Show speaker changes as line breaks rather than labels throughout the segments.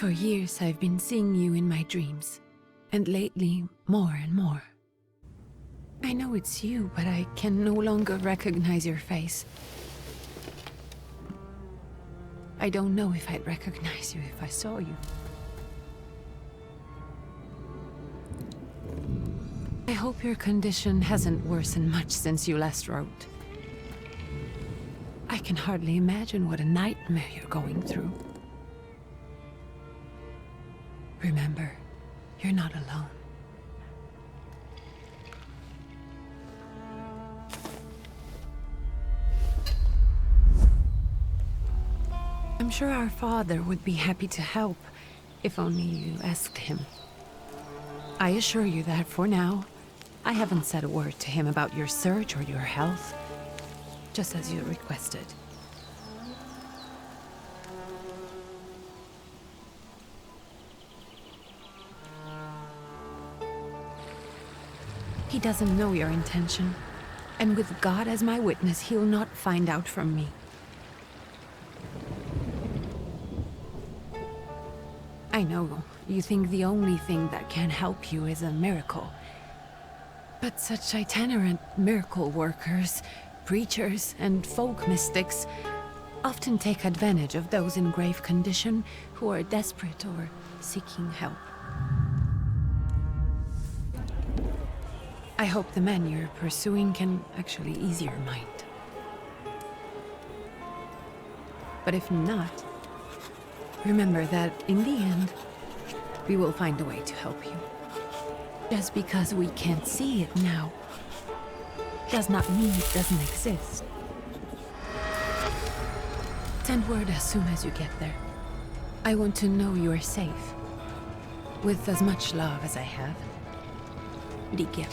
For years I've been seeing you in my dreams, and lately more and more. I know it's you, but I can no longer recognize your face. I don't know if I'd recognize you if I saw you. I hope your condition hasn't worsened much since you last wrote. I can hardly imagine what a nightmare you're going through. Remember, you're not alone. I'm sure our father would be happy to help, if only you asked him. I assure you that for now, I haven't said a word to him about your search or your health, just as you requested. He doesn't know your intention, and with God as my witness, he'll not find out from me. I know you think the only thing that can help you is a miracle. But such itinerant miracle workers, preachers, and folk mystics often take advantage of those in grave condition who are desperate or seeking help. I hope the man you're pursuing can actually ease your mind. But if not, remember that in the end, we will find a way to help you. Just because we can't see it now does not mean it doesn't exist. Send word as soon as you get there. I want to know you are safe. With as much love as I have. Ligge.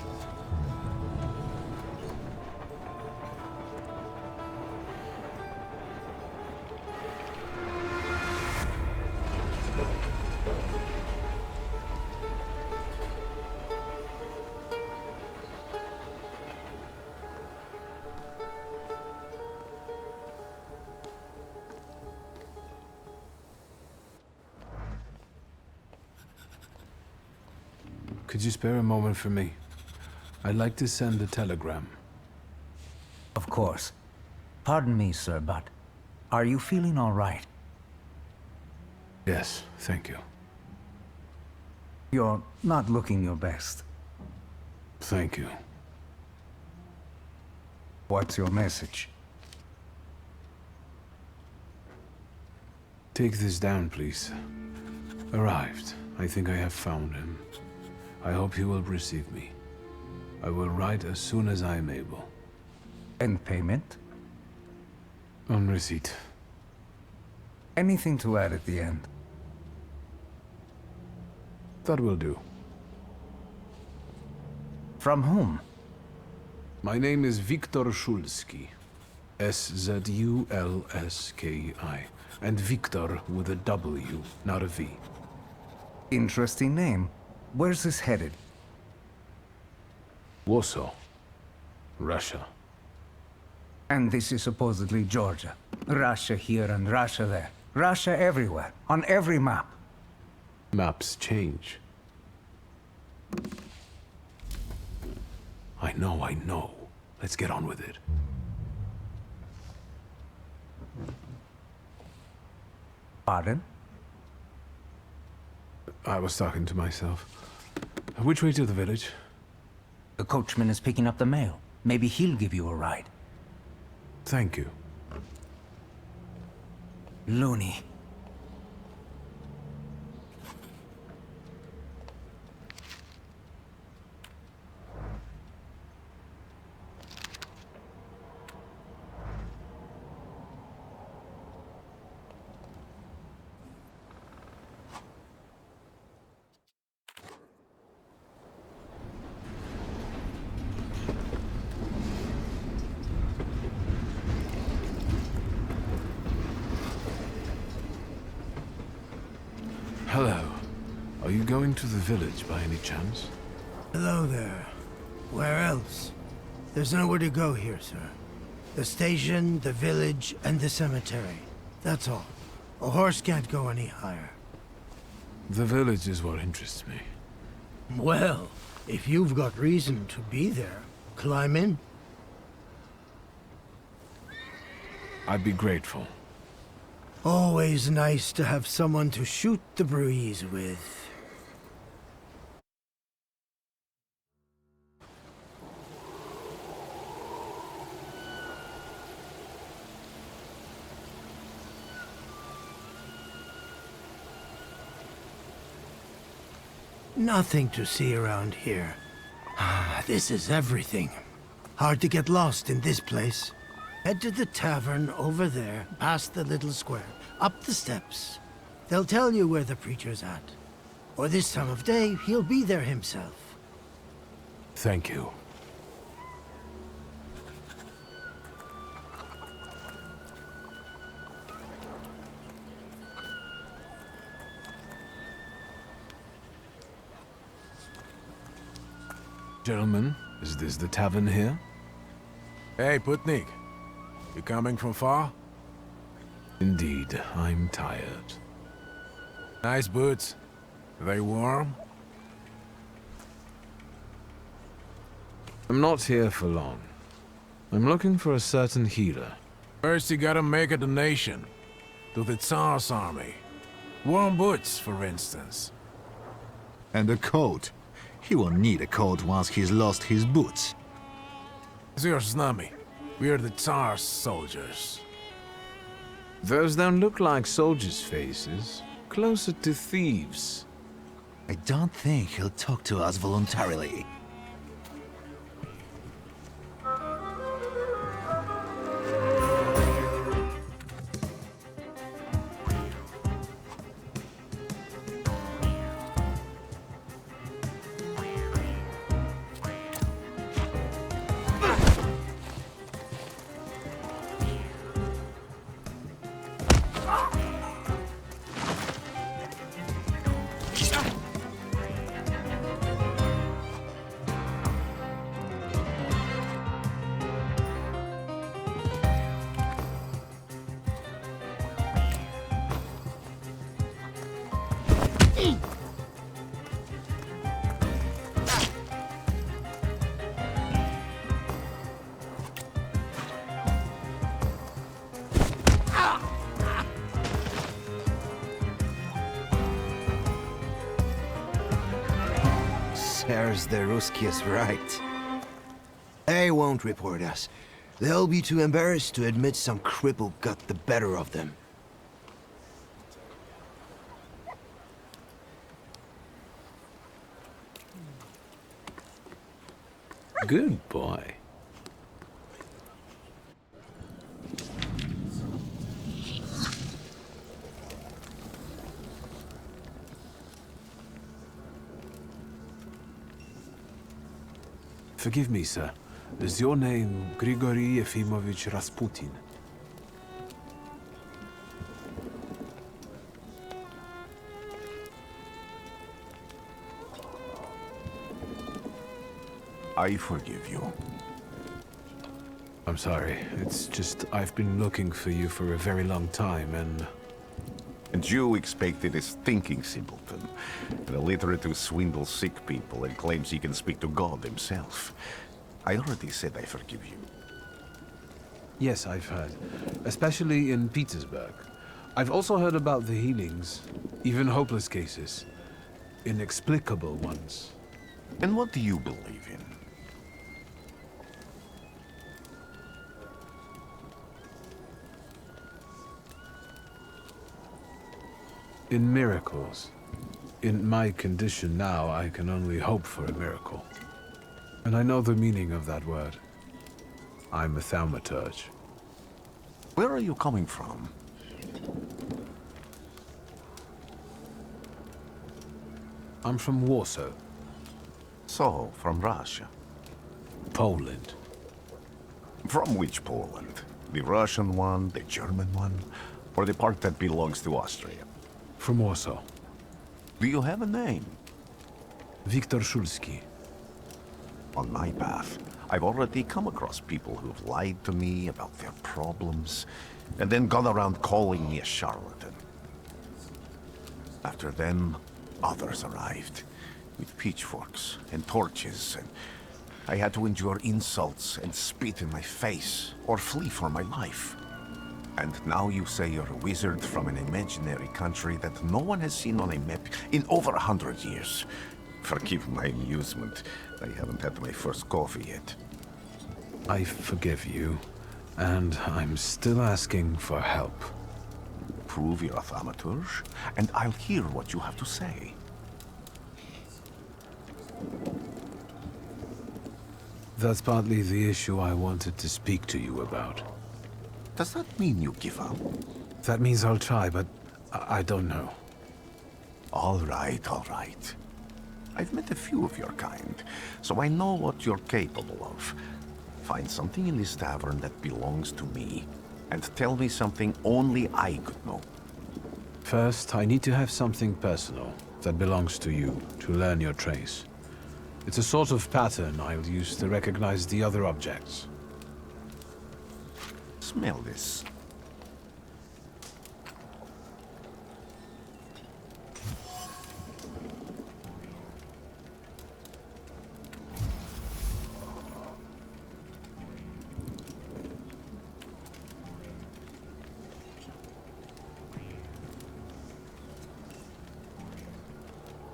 Could you spare a moment for me? I'd like to send a telegram.
Of course. Pardon me, sir, but are you feeling all right?
Yes, thank you.
You're not looking your best.
Thank you.
What's your message?
Take this down, please. Arrived. I think I have found him. I hope you will receive me. I will write as soon as I am able.
And payment?
On receipt.
Anything to add at the end?
That will do.
From whom?
My name is Viktor Szulski. S-Z-U-L-S-K-I. And Viktor with a W, not a V.
Interesting name. Where's this headed?
Warsaw, Russia.
And this is supposedly Georgia. Russia here and Russia there. Russia everywhere, on every map.
Maps change. I know. Let's get on with it.
Pardon?
I was talking to myself. Which way to the village?
The coachman is picking up the mail. Maybe he'll give you a ride.
Thank you.
Loony.
Hello. Are you going to the village by any chance?
Hello there. Where else? There's nowhere to go here, sir. The station, the village, and the cemetery. That's all. A horse can't go any higher.
The village is what interests me.
Well, if you've got reason to be there, climb in.
I'd be grateful.
Always nice to have someone to shoot the breeze with. Nothing to see around here. This is everything. Hard to get lost in this place. Head to the tavern over there, past the little square, up the steps. They'll tell you where the preacher's at. Or this time of day, he'll be there himself.
Thank you. Gentlemen, is this the tavern here?
Hey, Putnik. You coming from far?
Indeed, I'm tired.
Nice boots. Are they warm?
I'm not here for long. I'm looking for a certain healer.
First you gotta make a donation. To the Tsar's army. Warm boots, for instance.
And a coat. He won't need a coat once he's lost his boots.
Znami. We're the Tsar's soldiers.
Those don't look like soldiers' faces. Closer to thieves.
I don't think he'll talk to us voluntarily.
There's the Ruskies right. They won't report us. They'll be too embarrassed to admit some cripple got the better of them.
Good boy. Forgive me, sir. Is your name Grigory Yefimovich Rasputin?
I forgive you.
I'm sorry. It's just I've been looking for you for a very long time, and...
And you expected a thinking simpleton, an illiterate who swindles sick people and claims he can speak to God himself. I already said I forgive you.
Yes, I've heard. Especially in Petersburg. I've also heard about the healings, even hopeless cases. Inexplicable ones.
And what do you believe in?
In miracles. In my condition now, I can only hope for a miracle. And I know the meaning of that word. I'm a thaumaturge.
Where are you coming from?
I'm from Warsaw,
So, from Russia.
Poland.
From which Poland? The Russian one, the German one, or the part that belongs to Austria?
From Warsaw.
Do you have a name?
Wiktor Szulski.
On my path, I've already come across people who've lied to me about their problems, and then gone around calling me a charlatan. After them, Others arrived with pitchforks and torches, and I had to endure insults and spit in my face or flee for my life. And now you say you're a wizard from an imaginary country that no one has seen on a map in over 100 years. Forgive my amusement. I haven't had my first coffee yet.
I forgive you, and I'm still asking for help.
Prove you're a thaumaturge, and I'll hear what you have to say.
That's partly the issue I wanted to speak to you about.
Does that mean you give up?
That means I'll try, but I don't know.
All right, all right. I've met a few of your kind, so I know what you're capable of. Find something in this tavern that belongs to me, and tell me something only I could know.
First, I need to have something personal that belongs to you to learn your trace. It's a sort of pattern I'll use to recognize the other objects.
Smell this.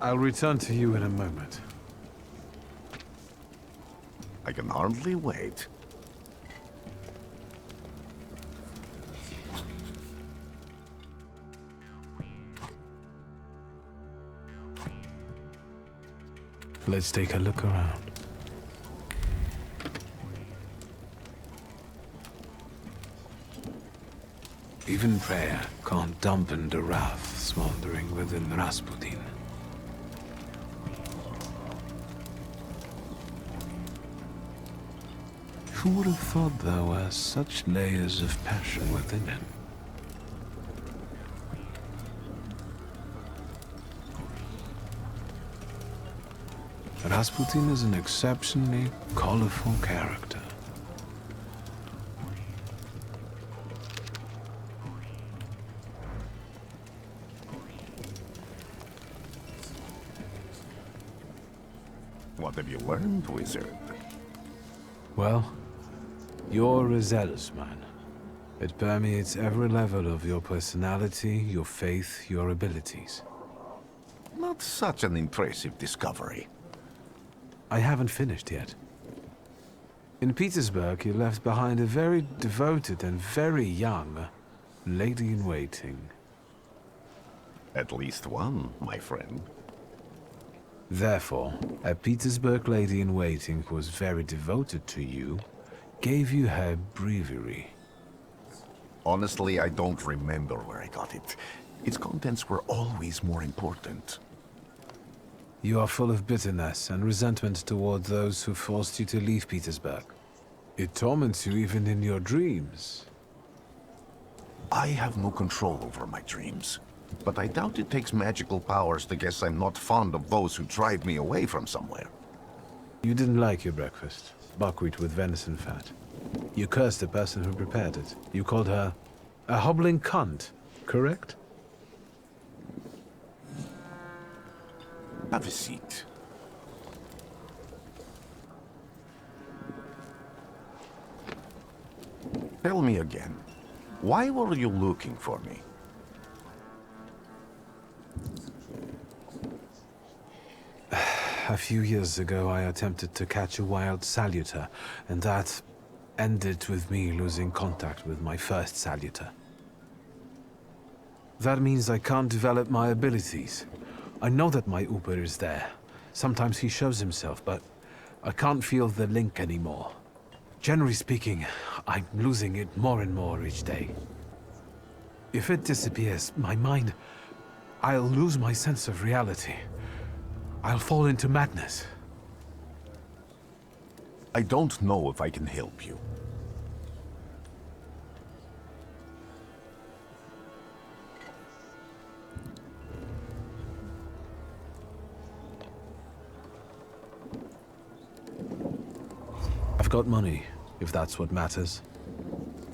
I'll return to you in a moment.
I can hardly wait.
Let's take a look around. Even prayer can't dampen the wrath smoldering within Rasputin. Who would have thought there were such layers of passion within him? Rasputin is an exceptionally colorful character.
What have you learned, wizard?
Well, you're a zealous man. It permeates every level of your personality, your faith, your abilities.
Not such an impressive discovery.
I haven't finished yet. In Petersburg, you left behind a very devoted and very young lady-in-waiting.
At least one, my friend.
Therefore, a Petersburg lady-in-waiting who was very devoted to you gave you her breviary.
Honestly, I don't remember where I got it. Its contents were always more important.
You are full of bitterness and resentment toward those who forced you to leave Petersburg. It torments you even in your dreams.
I have no control over my dreams. But I doubt it takes magical powers to guess I'm not fond of those who drive me away from somewhere.
You didn't like your breakfast, buckwheat with venison fat. You cursed the person who prepared it. You called her a hobbling cunt, correct?
Have a seat. Tell me again, why were you looking for me?
A few years ago, I attempted to catch a wild saluter, and that ended with me losing contact with my first saluter. That means I can't develop my abilities. I know that my Uber is there. Sometimes he shows himself, but I can't feel the link anymore. Generally speaking, I'm losing it more and more each day. If it disappears, my mind, I'll lose my sense of reality. I'll fall into madness.
I don't know if I can help you.
I've got money, if that's what matters.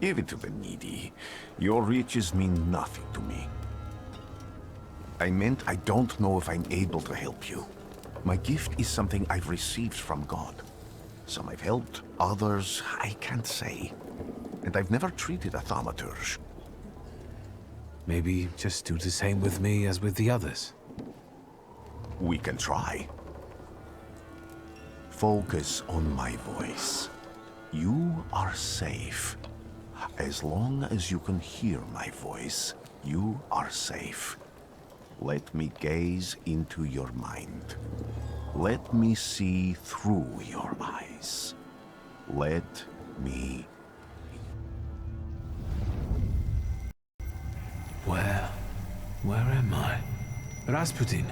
Give it to the needy. Your riches mean nothing to me. I meant I don't know if I'm able to help you. My gift is something I've received from God. Some I've helped, others I can't say. And I've never treated a thaumaturge.
Maybe just do the same with me as with the others.
We can try. Focus on my voice. You are safe. As long as you can hear my voice, you are safe. Let me gaze into your mind. Let me see through your eyes. Let me...
Where am I? Rasputin.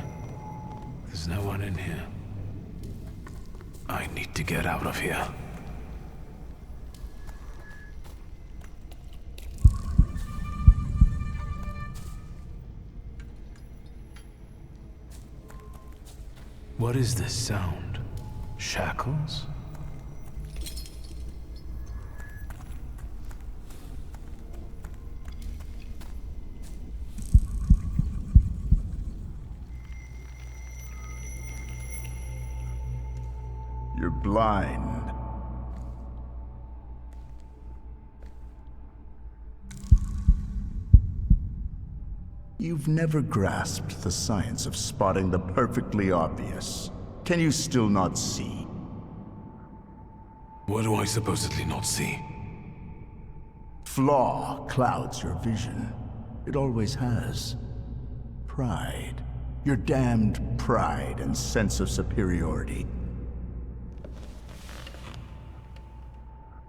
There's no one in here. I need to get out of here. What is this sound? Shackles?
You're blind. You've never grasped the science of spotting the perfectly obvious. Can you still not see?
What do I supposedly not see?
Flaw clouds your vision. It always has. Pride. Your damned pride and sense of superiority.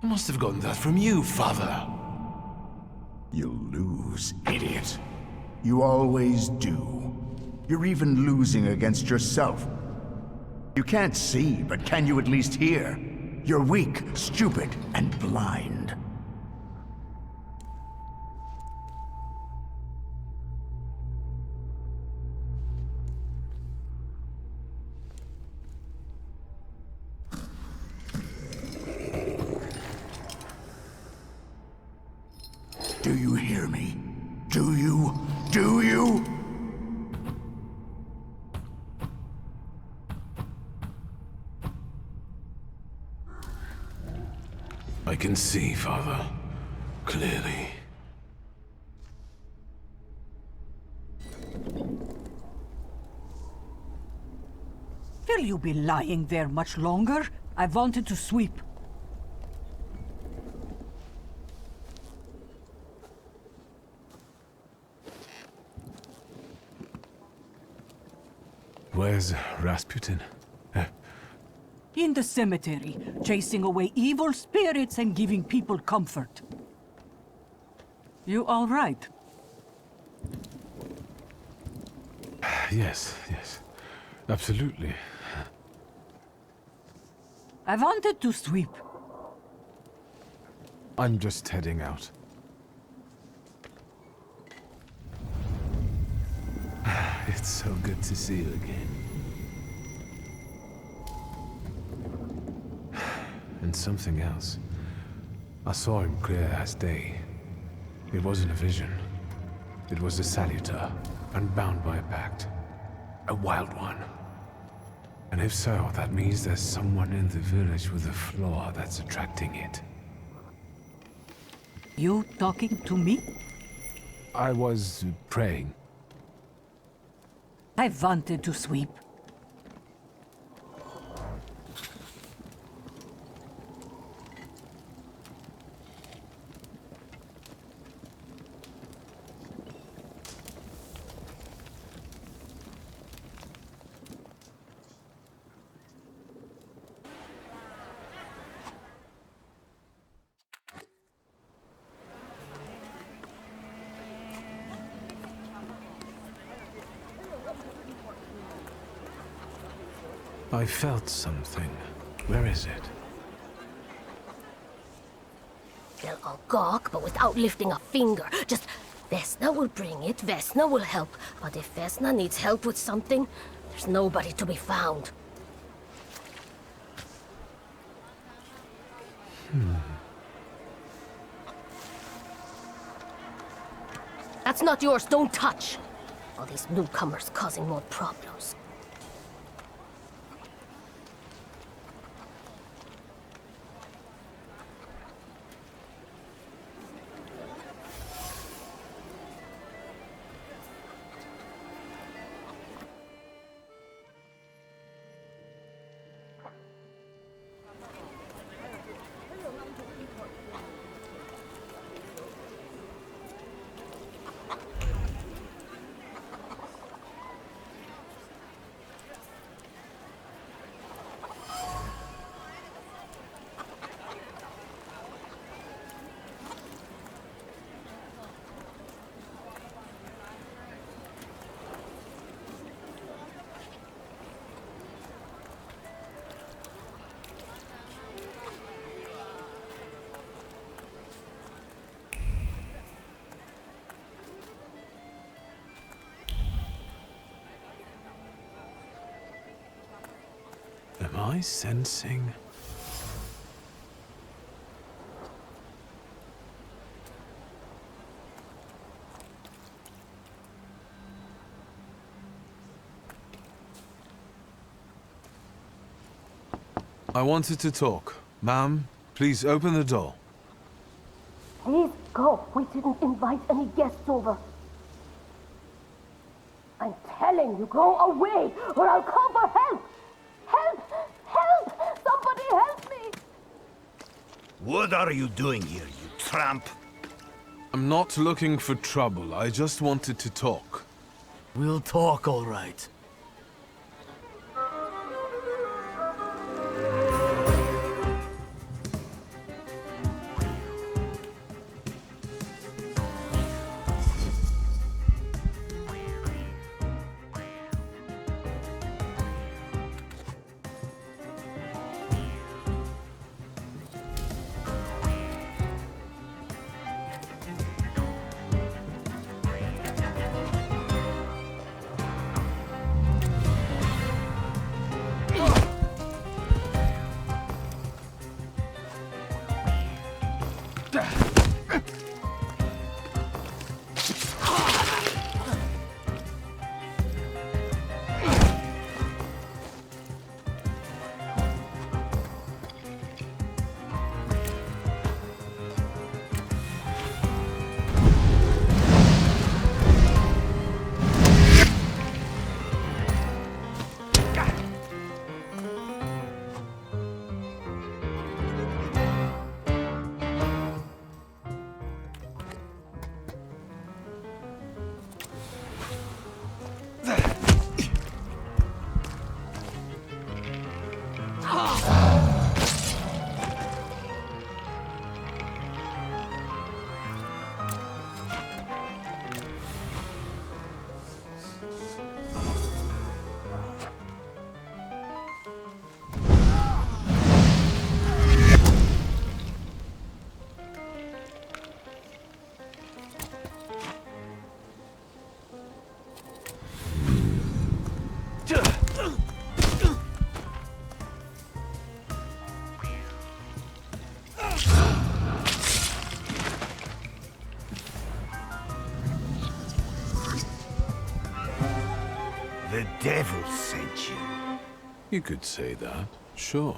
I must have gotten that from you, Father.
You'll lose, idiot. You always do. You're even losing against yourself. You can't see, but can you at least hear? You're weak, stupid, and blind. Do you hear me? Do you? Do you?
I can see, Father. Clearly.
Will you be lying there much longer? I wanted to sweep.
Where's Rasputin?
In the cemetery, chasing away evil spirits and giving people comfort. You all right?
Yes, absolutely.
I wanted to sweep.
I'm just heading out. It's so good to see you again. And something else. I saw him clear as day. It wasn't a vision. It was a saluter, unbound by a pact. A wild one. And if so, that means there's someone in the village with a flaw that's attracting it.
You talking to me?
I was praying.
I wanted to sweep.
I felt something. Where is it?
They'll all gawk, but without lifting a finger. Just, Vesna will bring it, Vesna will help. But if Vesna needs help with something, there's nobody to be found. That's not yours, don't touch. All these newcomers causing more problems.
Am I sensing? I wanted to talk. Ma'am, please open the door.
Please go. We didn't invite any guests over. I'm telling you, go away, or I'll call for help! Help! Help! Somebody help me!
What are you doing here, you tramp?
I'm not looking for trouble. I just wanted to talk.
We'll talk, all right. The devil sent you.
You could say that, sure.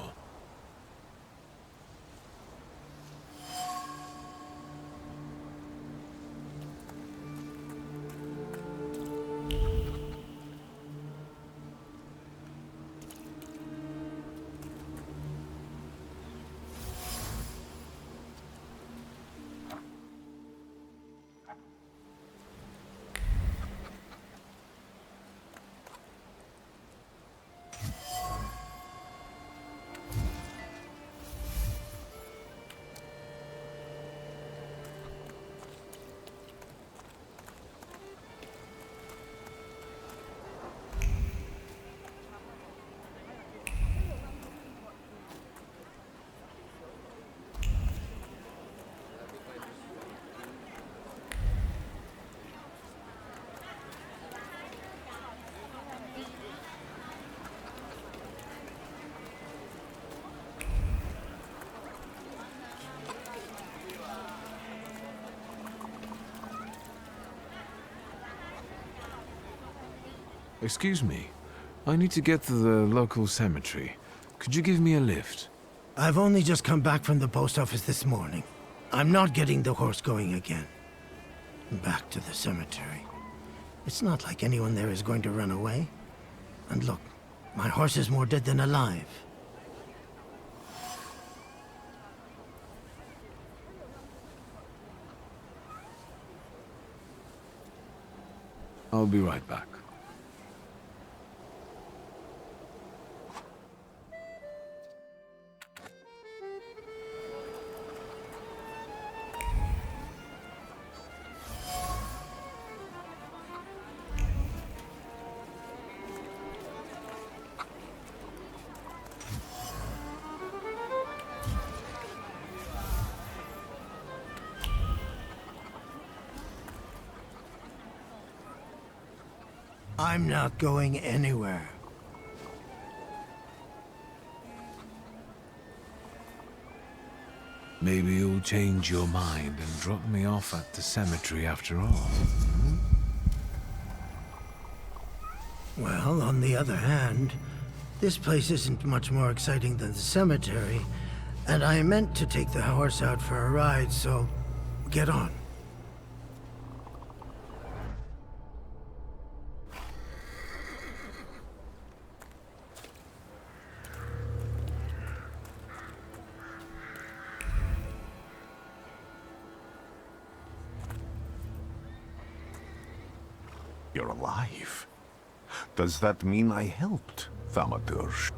Excuse me. I need to get to the local cemetery. Could you give me a lift?
I've only just come back from the post office this morning. I'm not getting the horse going again. Back to the cemetery. It's not like anyone there is going to run away. And look, my horse is more dead than alive.
I'll be right back.
I'm not going anywhere.
Maybe you'll change your mind and drop me off at the cemetery after all. Hmm?
Well, on the other hand, this place isn't much more exciting than the cemetery, and I meant to take the horse out for a ride, so get on.
You're alive. Does that mean I helped, Thaumaturge?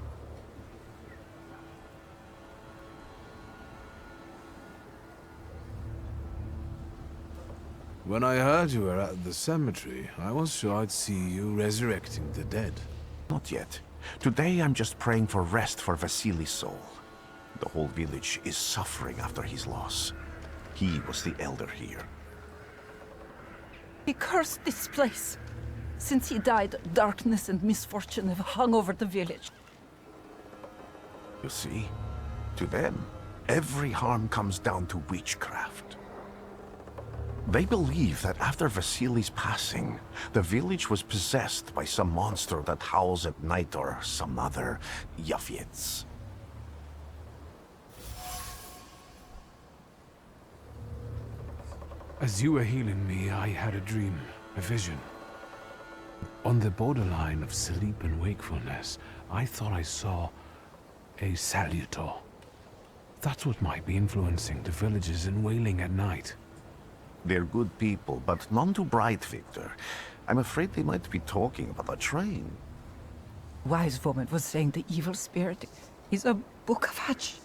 When I heard you were at the cemetery, I was sure I'd see you resurrecting the dead.
Not yet. Today I'm just praying for rest for Vasily's soul. The whole village is suffering after his loss. He was the elder here.
He cursed this place. Since he died, darkness and misfortune have hung over the village.
You see, to them, every harm comes down to witchcraft. They believe that after Vasily's passing, the village was possessed by some monster that howls at night or some other Yafiets.
As you were healing me, I had a dream, a vision. On the borderline of sleep and wakefulness, I thought I saw a salutor. That's what might be influencing the villagers in wailing at night.
They're good people, but none too bright, Victor. I'm afraid they might be talking about a train.
Wise woman was saying the evil spirit is a book of hatch.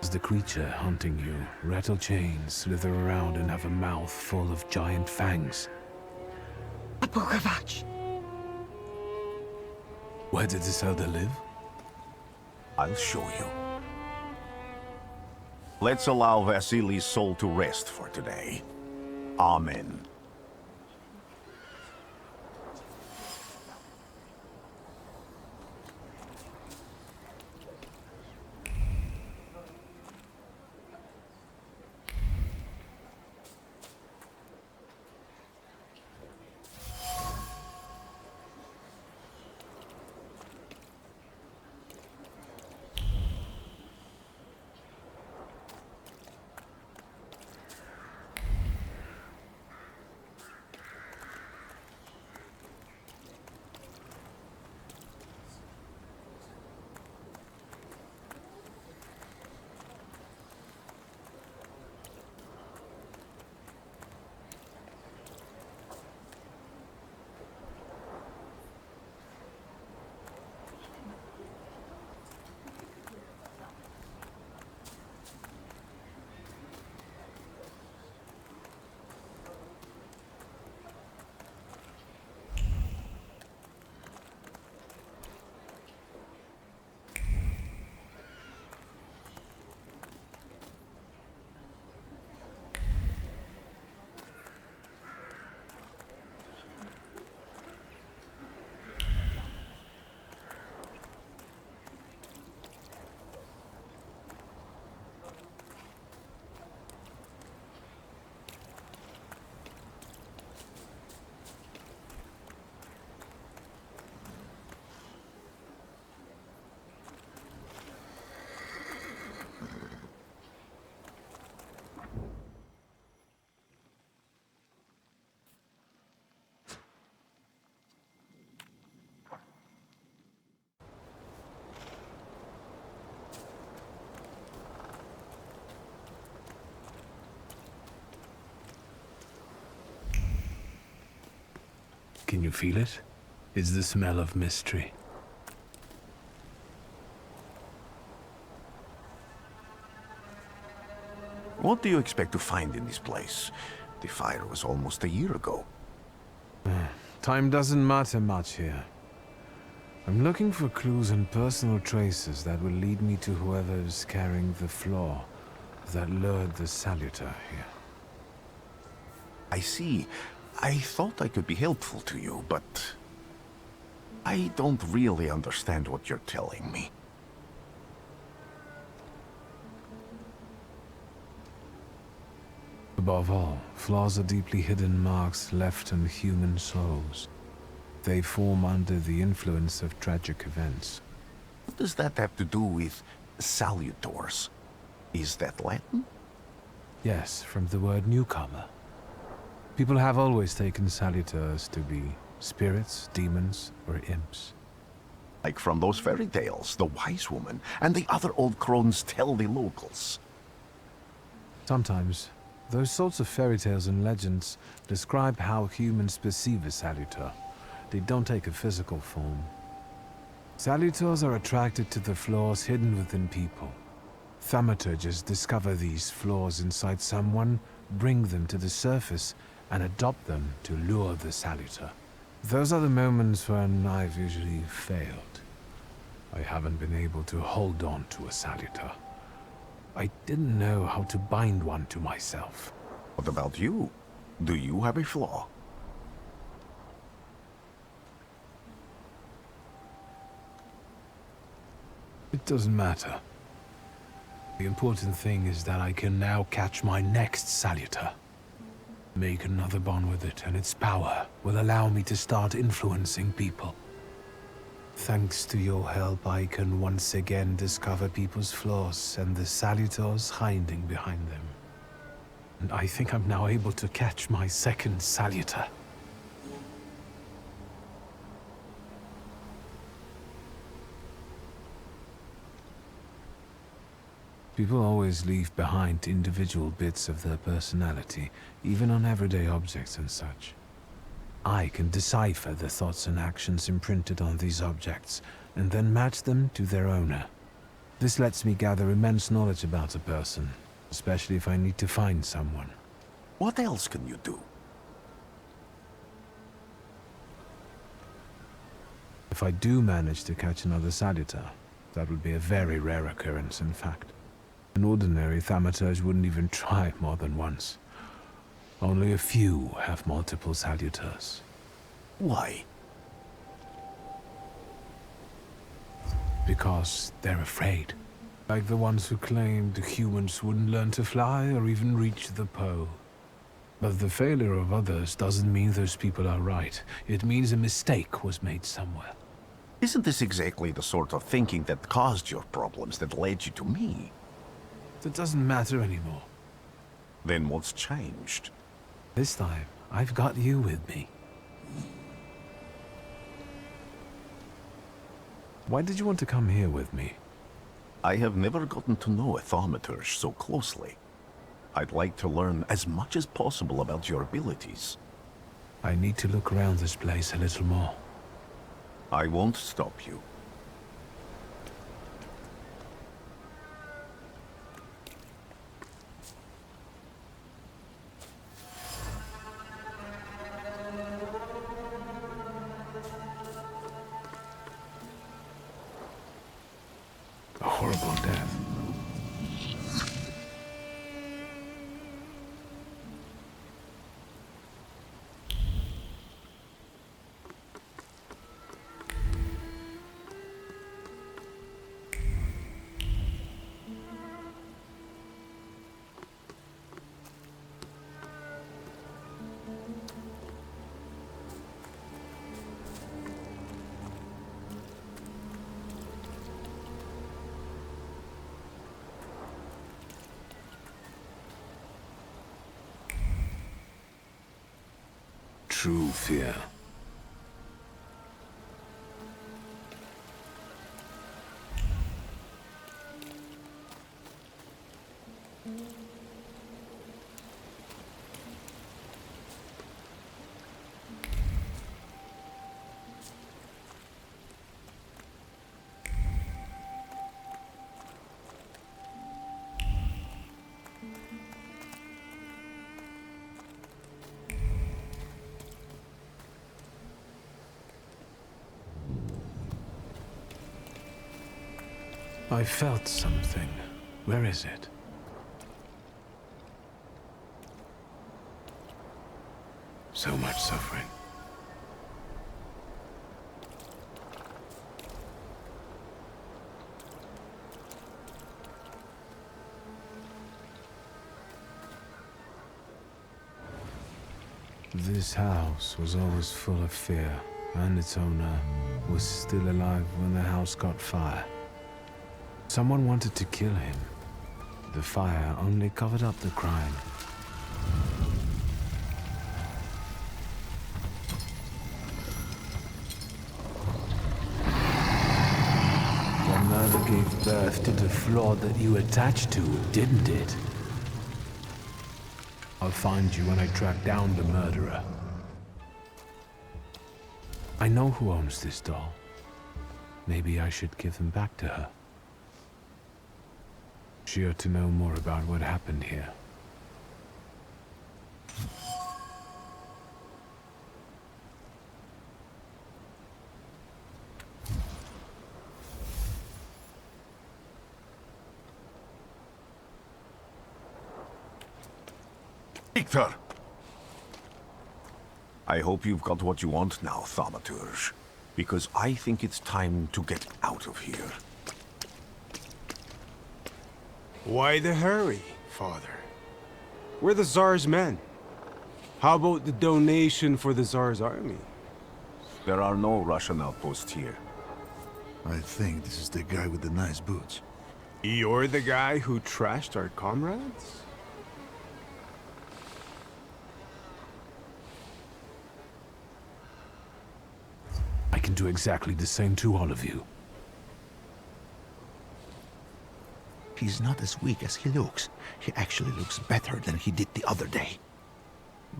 As the creature hunting you, rattle chains, slither around and have a mouth full of giant fangs.
A book of hatch.
Where did this elder live?
I'll show you. Let's allow Vasily's soul to rest for today. Amen.
Can you feel it? It's the smell of mystery.
What do you expect to find in this place? The fire was almost a year ago.
Time doesn't matter much here. I'm looking for clues and personal traces that will lead me to whoever is carrying the flaw that lured the saluter here.
I see. I thought I could be helpful to you, but I don't really understand what you're telling me.
Above all, flaws are deeply hidden marks left on human souls. They form under the influence of tragic events.
What does that have to do with salutors? Is that Latin?
Yes, from the word newcomer. People have always taken salutors to be spirits, demons, or imps.
Like from those fairy tales, the wise woman and the other old crones tell the locals.
Sometimes, those sorts of fairy tales and legends describe how humans perceive a salutor. They don't take a physical form. Salutors are attracted to the flaws hidden within people. Thaumaturges discover these flaws inside someone, bring them to the surface, and adopt them to lure the salutor. Those are the moments when I've usually failed. I haven't been able to hold on to a salutor. I didn't know how to bind one to myself.
What about you? Do you have a flaw?
It doesn't matter. The important thing is that I can now catch my next salutor. Make another bond with it, and its power will allow me to start influencing people. Thanks to your help, I can once again discover people's flaws and the salutors hiding behind them. And I think I'm now able to catch my second salutor. People always leave behind individual bits of their personality, even on everyday objects and such. I can decipher the thoughts and actions imprinted on these objects, and then match them to their owner. This lets me gather immense knowledge about a person, especially if I need to find someone.
What else can you do?
If I do manage to catch another salutor, that would be a very rare occurrence, in fact. An ordinary Thaumaturge wouldn't even try more than once. Only a few have multiple salutors.
Why?
Because they're afraid. Like the ones who claimed humans wouldn't learn to fly or even reach the pole. But the failure of others doesn't mean those people are right. It means a mistake was made somewhere.
Isn't this exactly the sort of thinking that caused your problems, that led you to me?
It doesn't matter anymore.
Then what's changed?
This time, I've got you with me. Why did you want to come here with me?
I have never gotten to know a thaumaturge so closely. I'd like to learn as much as possible about your abilities.
I need to look around this place a little more.
I won't stop you.
A horrible death. True fear. I felt something. Where is it? So much suffering. This house was always full of fear, and its owner was still alive when the house caught fire. Someone wanted to kill him. The fire only covered up the crime. The murder gave birth to the flaw that you attached to, didn't it? I'll find you when I track down the murderer. I know who owns this doll. Maybe I should give them back to her. She ought to know more about what happened here.
Victor! I hope you've got what you want now, Thaumaturge. Because I think it's time to get out of here.
Why the hurry, Father? We're the Tsar's men. How about the donation for the Tsar's army?
There are no Russian outposts here.
I think this is the guy with the nice boots.
You're the guy who trashed our comrades?
I can do exactly the same to all of you.
He's not as weak as he looks. He actually looks better than he did the other day.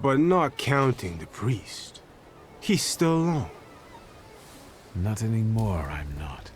But not counting the priest. He's still alone.
Not anymore, I'm not.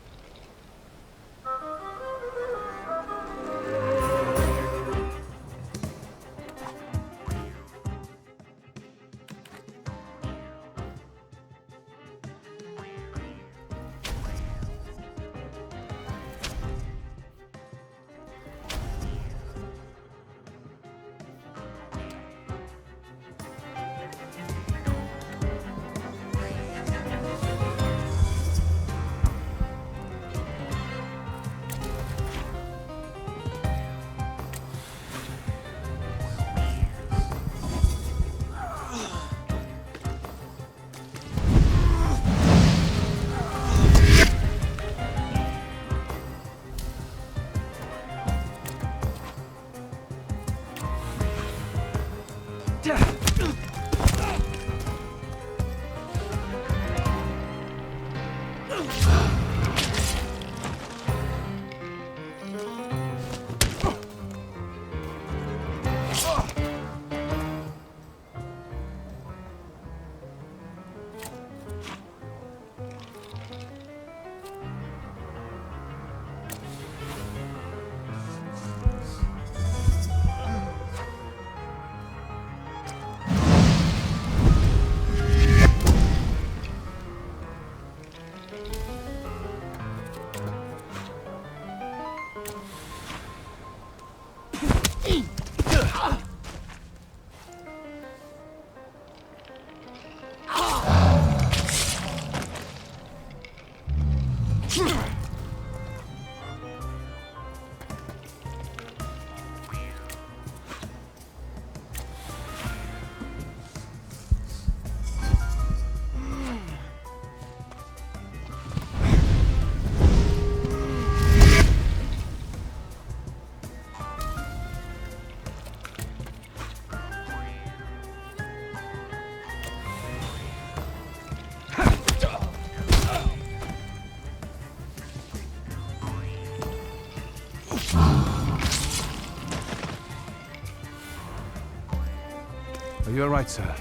Are you all right, sir?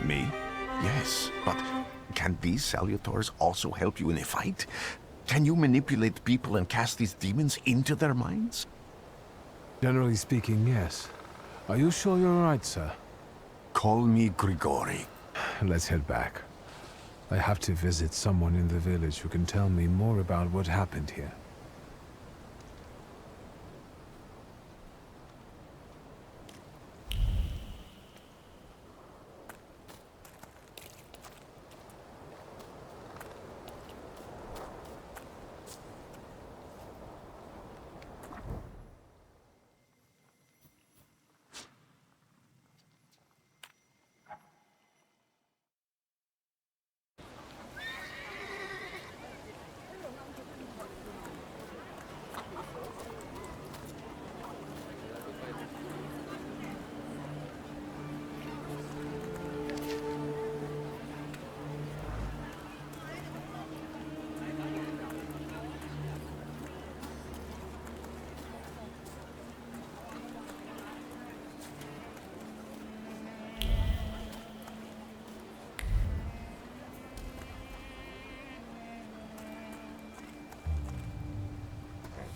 Me? Yes, but can these salutars also help you in a fight? Can you manipulate people and cast these demons into their minds?
Generally speaking, yes. Are you sure you're all right, sir?
Call me Grigori.
Let's head back. I have to visit someone in the village who can tell me more about what happened here.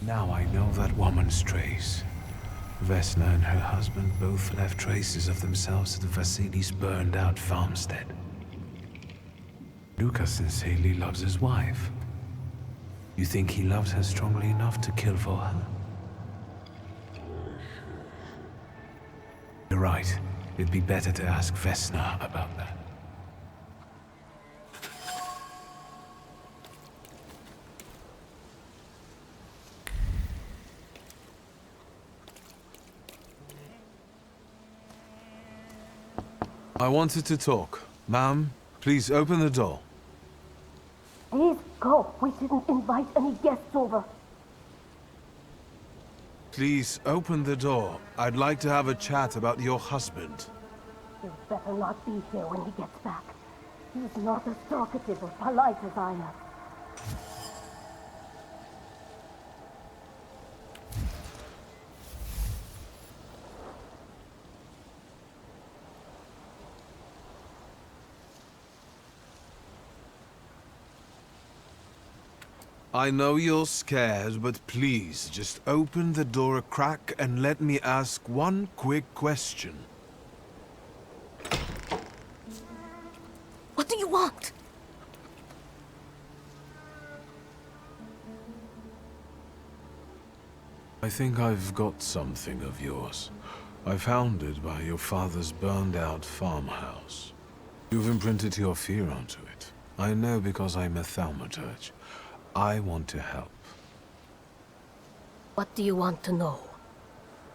Now I know that woman's trace. Vesna and her husband both left traces of themselves at Vasily's burned-out farmstead. Lucas sincerely loves his wife. You think he loves her strongly enough to kill for her? You're right. It'd be better to ask Vesna about that. I wanted to talk. Ma'am, please open the door.
Please go. We didn't invite any guests over.
Please open the door. I'd like to have a chat about your husband.
You better not be here when he gets back. He's not as talkative or polite as I am.
I know you're scared, but please, just open the door a crack and let me ask one quick question.
What do you want?
I think I've got something of yours. I found it by your father's burned-out farmhouse. You've imprinted your fear onto it. I know because I'm a thaumaturge. I want to help.
What do you want to know?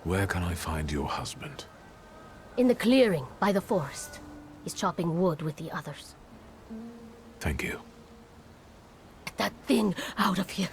Where can I find your husband?
In the clearing, by the forest. He's chopping wood with the others.
Thank you.
Get that thing out of here.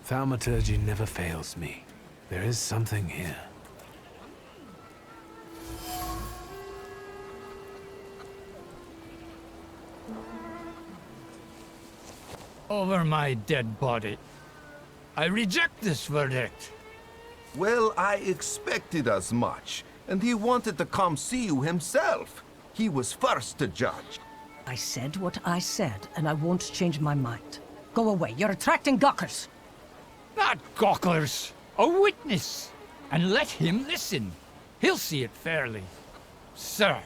Thaumaturgy never fails me. There is something here.
Over my dead body. I reject this verdict.
Well, I expected as much. And he wanted to come see you himself. He was first to judge.
I said what I said, and I won't change my mind. Go away. You're attracting gawkers.
Not gawkers. A witness. And let him listen. He'll see it fairly. Sir,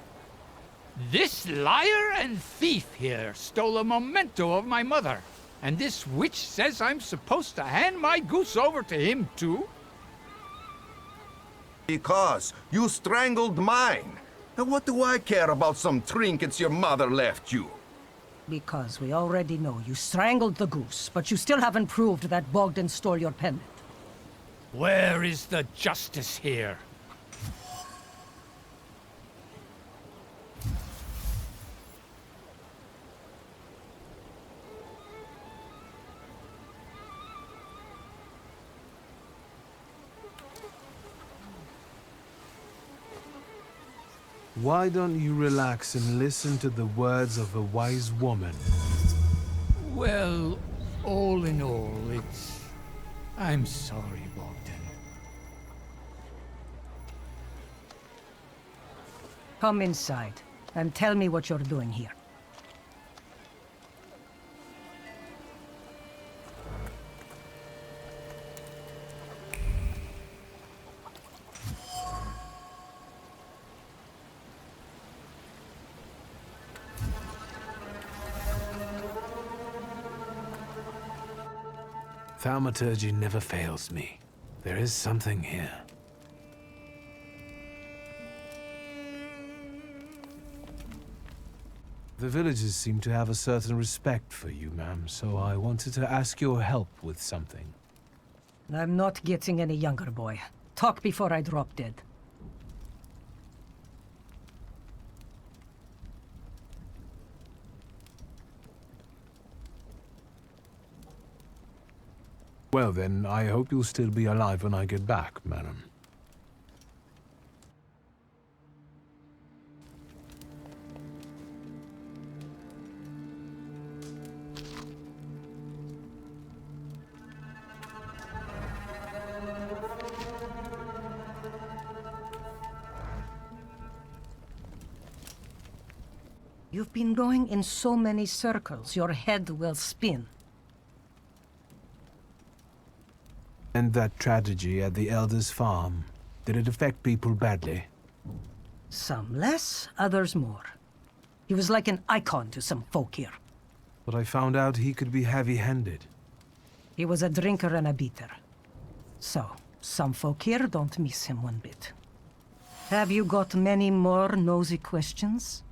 this liar and thief here stole a memento of my mother. And this witch says I'm supposed to hand my goose over to him too?
Because you strangled mine. And what do I care about some trinkets your mother left you?
Because we already know you strangled the goose, but you still haven't proved that Bogdan stole your pendant.
Where is the justice here?
Why don't you relax and listen to the words of a wise woman?
Well, all in all, I'm sorry, Bogdan.
Come inside and tell me what you're doing here.
Thaumaturge never fails me. There is something here. The villagers seem to have a certain respect for you, ma'am, so I wanted to ask your help with something.
I'm not getting any younger, boy. Talk before I drop dead.
Well then, I hope you'll still be alive when I get back, madam.
You've been going in so many circles, your head will spin.
And that tragedy at the Elder's farm, did it affect people badly?
Some less, others more. He was like an icon to some folk here.
But I found out he could be heavy-handed.
He was a drinker and a beater. So, some folk here don't miss him one bit. Have you got many more nosy questions?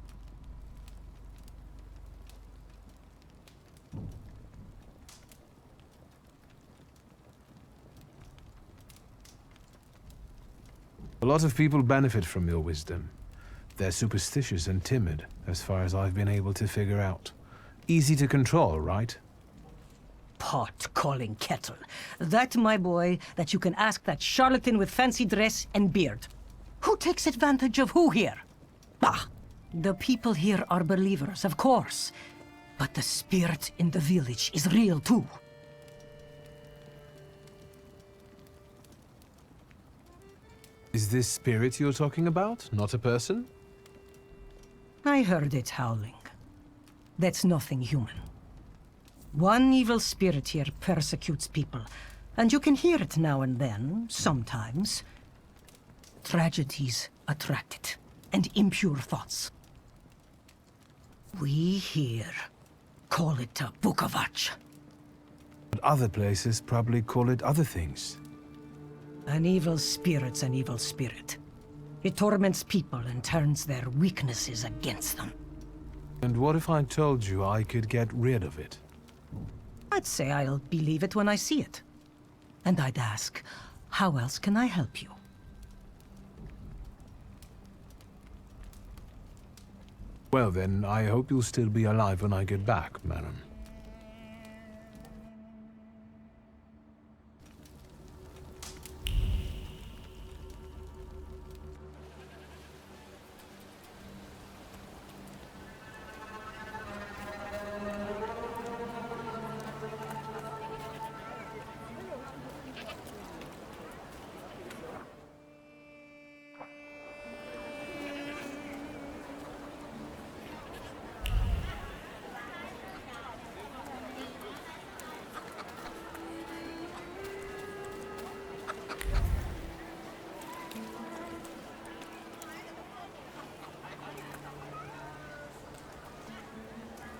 A lot of people benefit from your wisdom. They're superstitious and timid, as far as I've been able to figure out. Easy to control, right?
Pot calling kettle. That, my boy, that you can ask that charlatan with fancy dress and beard. Who takes advantage of who here? Bah! The people here are believers, of course. But the spirit in the village is real too.
Is this spirit you're talking about, not a person?
I heard it howling. That's nothing human. One evil spirit here persecutes people, and you can hear it now and then, sometimes. Tragedies attract it, and impure thoughts. We here call it a bukavach.
But other places probably call it other things.
An evil spirit's an evil spirit. It torments people and turns their weaknesses against them.
And what if I told you I could get rid of it?
I'd say I'll believe it when I see it. And I'd ask, how else can I help you?
Well then, I hope you'll still be alive when I get back, madam.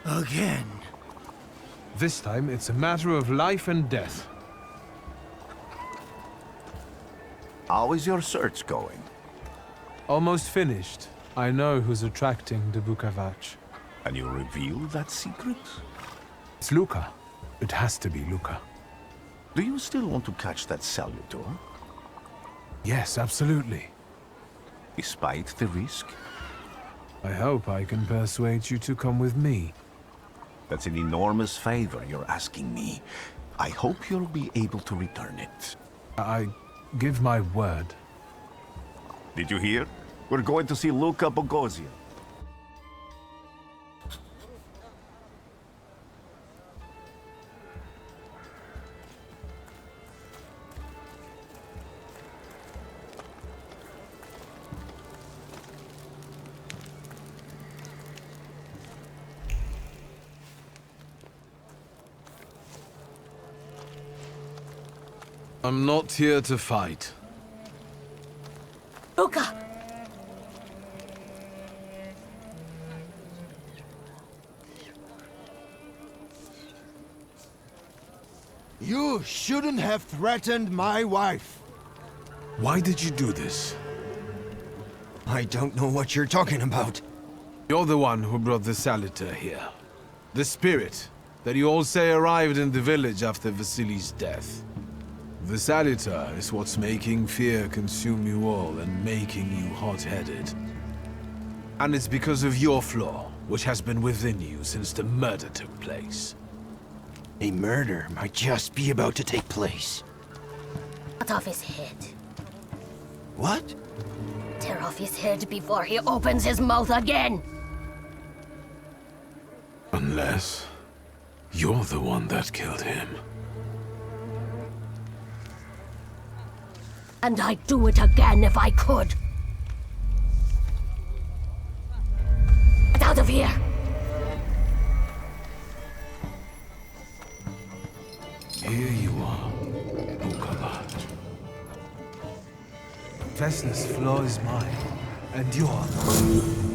Again.
This time, it's a matter of life and death.
How is your search going?
Almost finished. I know who's attracting the Bukavach.
Can you reveal that secret?
It's Luca. It has to be Luca.
Do you still want to catch that salutor?
Yes, absolutely.
Despite the risk?
I hope I can persuade you to come with me.
That's an enormous favor you're asking me. I hope you'll be able to return it.
I give my word.
Did you hear? We're going to see Luca Bogosian.
I'm not here to fight.
Luca!
You shouldn't have threatened my wife.
Why did you do this?
I don't know what you're talking about.
You're the one who brought the Saliter here. The spirit that you all say arrived in the village after Vasily's death. The Saliter is what's making fear consume you all and making you hot-headed. And it's because of your flaw, which has been within you since the murder took place.
A murder might just be about to take place.
Cut off his head.
What?
Tear off his head before he opens his mouth again.
Unless you're the one that killed him.
And I'd do it again if I could. Get out of here!
Here you are, Bukalat. Vesna's flaw is mine, and yours.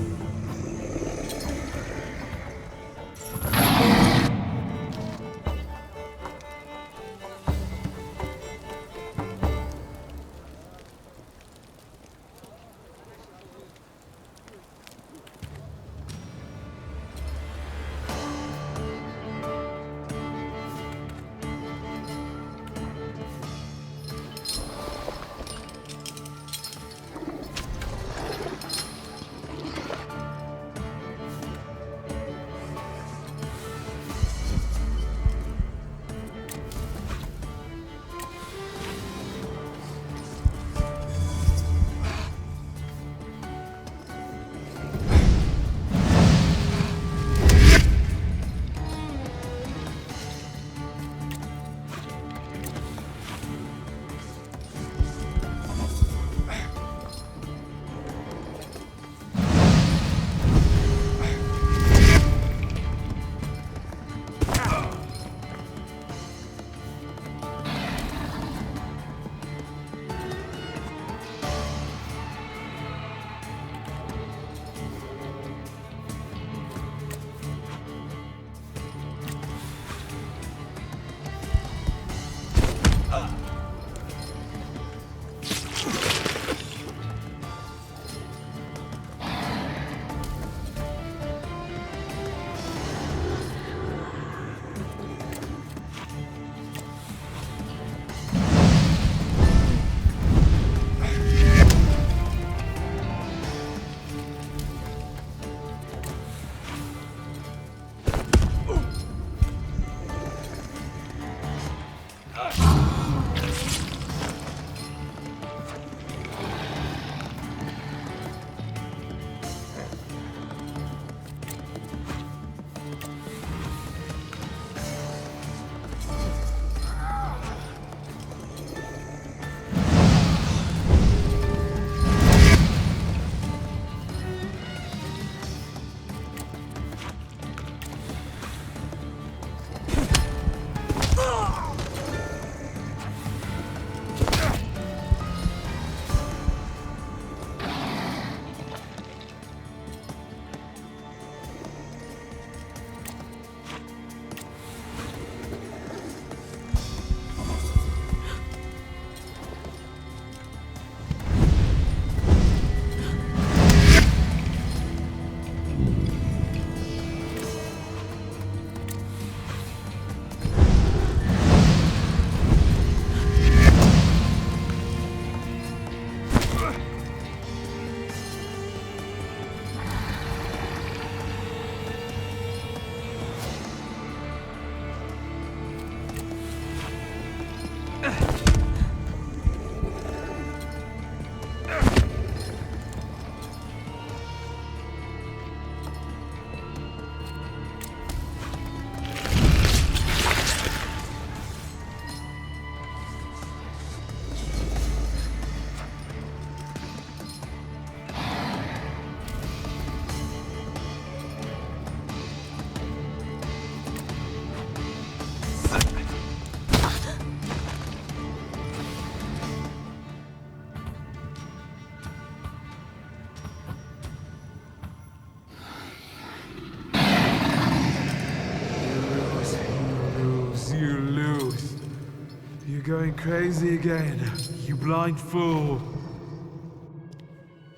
You're going crazy again, you blind fool.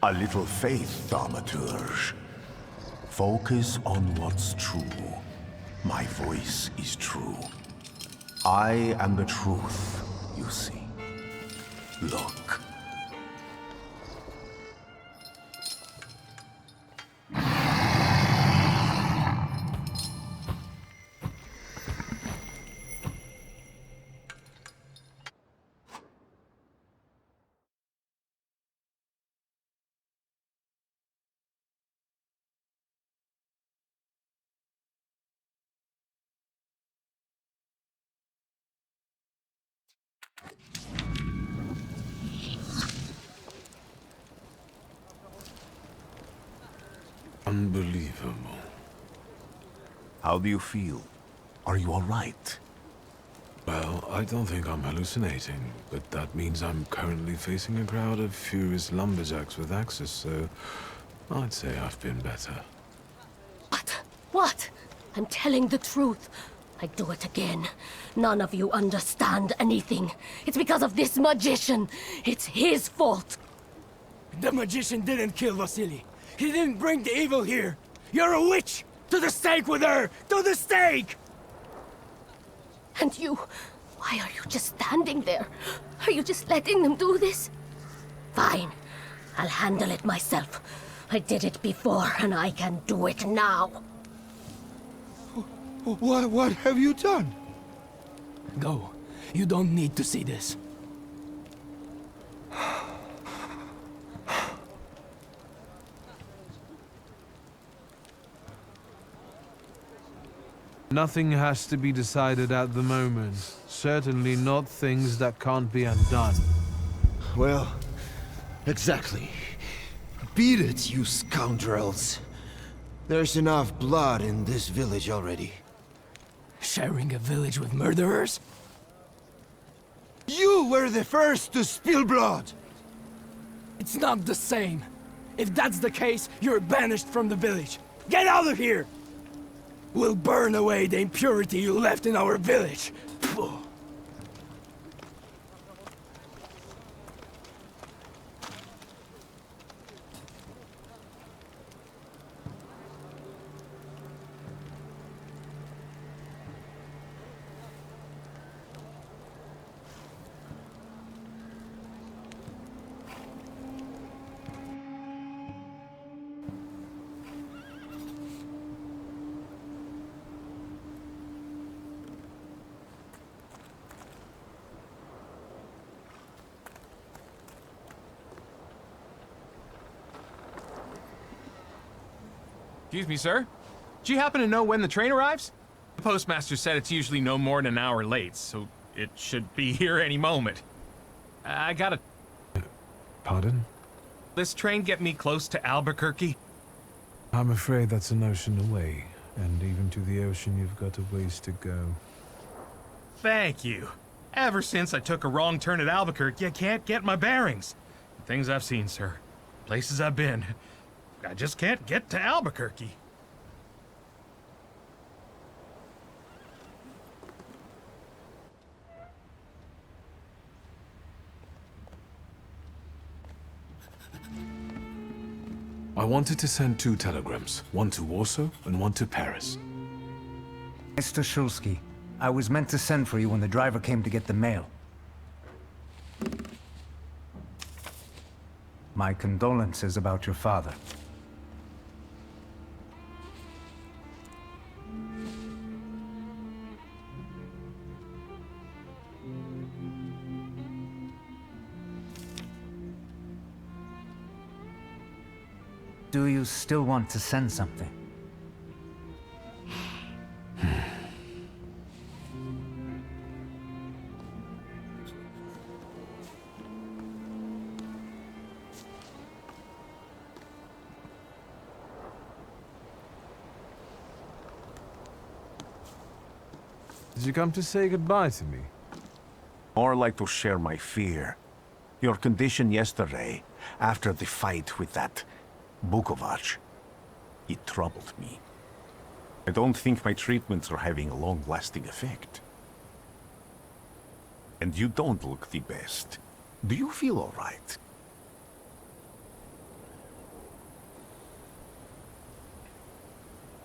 A little faith, Thaumaturge. Focus on what's true. My voice is true. I am the truth, you see. Look.
Unbelievable.
How do you feel? Are you all right?
Well, I don't think I'm hallucinating, but that means I'm currently facing a crowd of furious lumberjacks with axes, so I'd say I've been better.
What? I'm telling the truth. I do it again. None of you understand anything. It's because of this magician. It's his fault.
The magician didn't kill Vasily. He didn't bring the evil here. You're a witch! To the stake with her! To the stake!
And you, why are you just standing there? Are you just letting them do this? Fine. I'll handle it myself. I did it before, and I can do it now.
What have you done? Go. You don't need to see this.
Nothing has to be decided at the moment. Certainly not things that can't be undone.
Well, exactly. Beat it, you scoundrels. There's enough blood in this village already.
Sharing a village with murderers?
You were the first to spill blood!
It's not the same. If that's the case, you're banished from the village. Get out of here! We'll burn away the impurity you left in our village. Phew.
Excuse me, sir. Do you happen to know when the train arrives? The postmaster said it's usually no more than an hour late, so it should be here any moment. I gotta...
Pardon?
This train get me close to Albuquerque?
I'm afraid that's an ocean away, and even to the ocean you've got a ways to go.
Thank you. Ever since I took a wrong turn at Albuquerque, I can't get my bearings. The things I've seen, sir. Places I've been. I just can't get to Albuquerque.
I wanted to send 2 telegrams, one to Warsaw and one to Paris.
Mr. Shulsky, I was meant to send for you when the driver came to get the mail. My condolences about your father. Do you still want to send something?
Did you come to say goodbye to me?
More like to share my fear. Your condition yesterday, after the fight with that Bukovac, it troubled me. I don't think my treatments are having a long-lasting effect. And you don't look the best. Do you feel all right?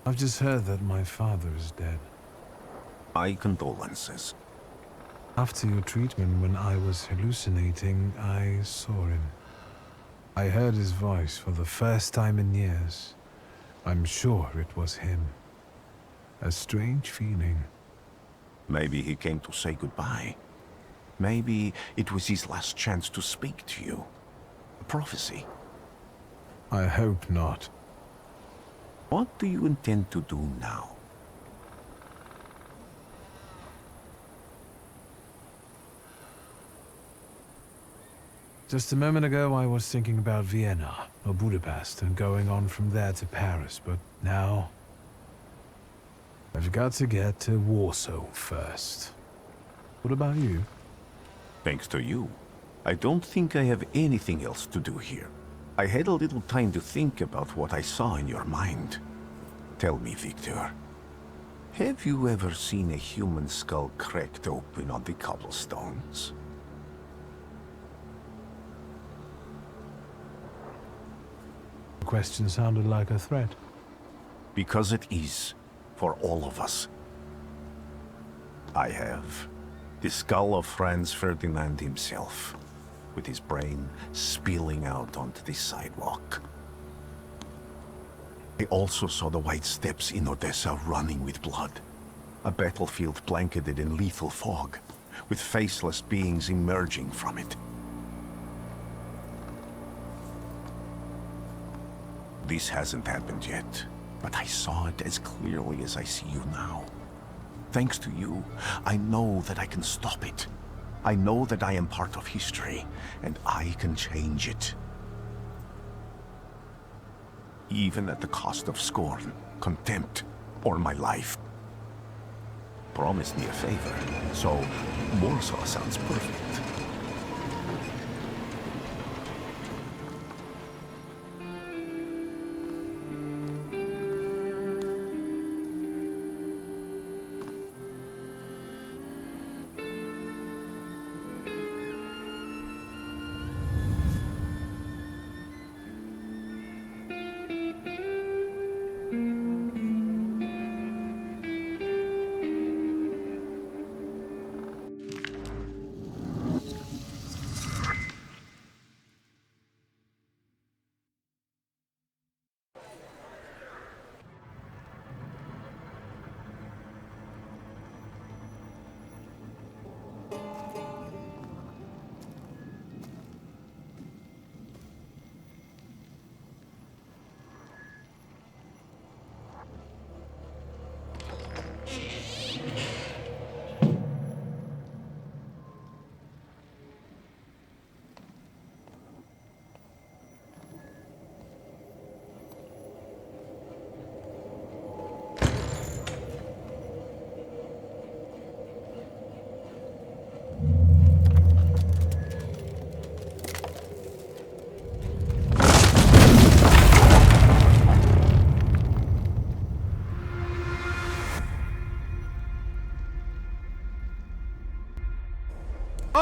I've just heard that my father is dead.
My condolences.
After your treatment, when I was hallucinating, I saw him. I heard his voice for the first time in years. I'm sure it was him. A strange feeling.
Maybe he came to say goodbye. Maybe it was his last chance to speak to you. A prophecy.
I hope not.
What do you intend to do now?
Just a moment ago, I was thinking about Vienna or Budapest and going on from there to Paris, but now I've got to get to Warsaw first. What about you?
Thanks to you, I don't think I have anything else to do here. I had a little time to think about what I saw in your mind. Tell me, Victor, have you ever seen a human skull cracked open on the cobblestones?
The question sounded like a threat.
Because it is, for all of us. I have. The skull of Franz Ferdinand himself, with his brain spilling out onto the sidewalk. I also saw the white steps in Odessa running with blood. A battlefield blanketed in lethal fog, with faceless beings emerging from it. This hasn't happened yet, but I saw it as clearly as I see you now. Thanks to you, I know that I can stop it. I know that I am part of history, and I can change it. Even at the cost of scorn, contempt, or my life. Promise me a favor, so Warsaw sounds perfect.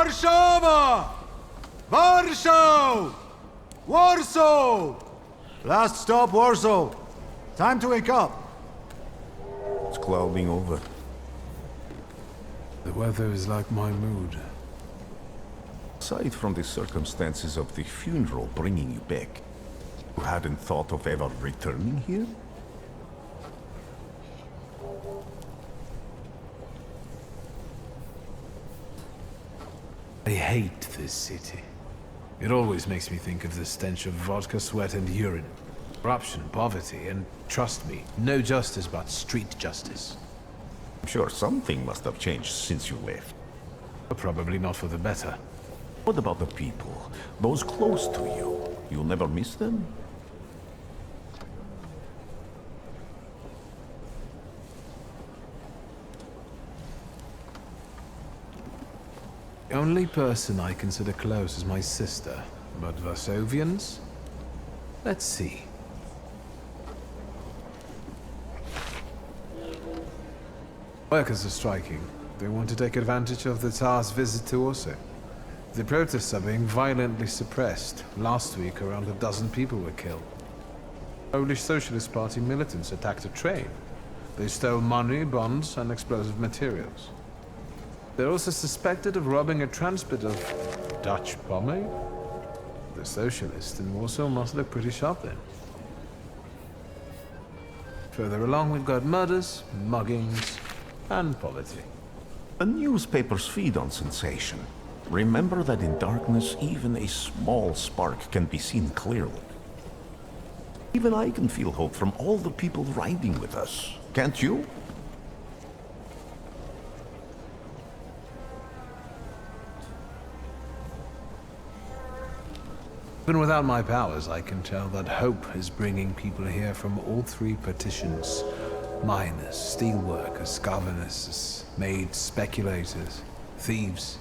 Warszawa! Warsaw! Warsaw! Last stop, Warsaw. Time to wake up.
It's clouding over.
The weather is like my mood.
Aside from the circumstances of the funeral bringing you back, you hadn't thought of ever returning here?
I hate this city. It always makes me think of the stench of vodka, sweat, and urine. Corruption, poverty, and trust me, no justice but street justice.
I'm sure something must have changed since you left.
But probably not for the better.
What about the people? Those close to you? You'll never miss them?
The only person I consider close is my sister, but Varsovians? Let's see. Workers are striking. They want to take advantage of the Tsar's visit to Warsaw. The protests are being violently suppressed. Last week, around a dozen people were killed. Polish Socialist Party militants attacked a train. They stole money, bonds, and explosive materials. They're also suspected of robbing a transport of Dutch bombing. The socialists in Warsaw must look pretty sharp then. Further along, we've got murders, muggings, and poverty.
The newspapers feed on sensation. Remember that in darkness, even a small spark can be seen clearly. Even I can feel hope from all the people riding with us. Can't you?
Even without my powers, I can tell that hope is bringing people here from all three partitions. Miners, steelworkers, governors, maids, speculators, thieves.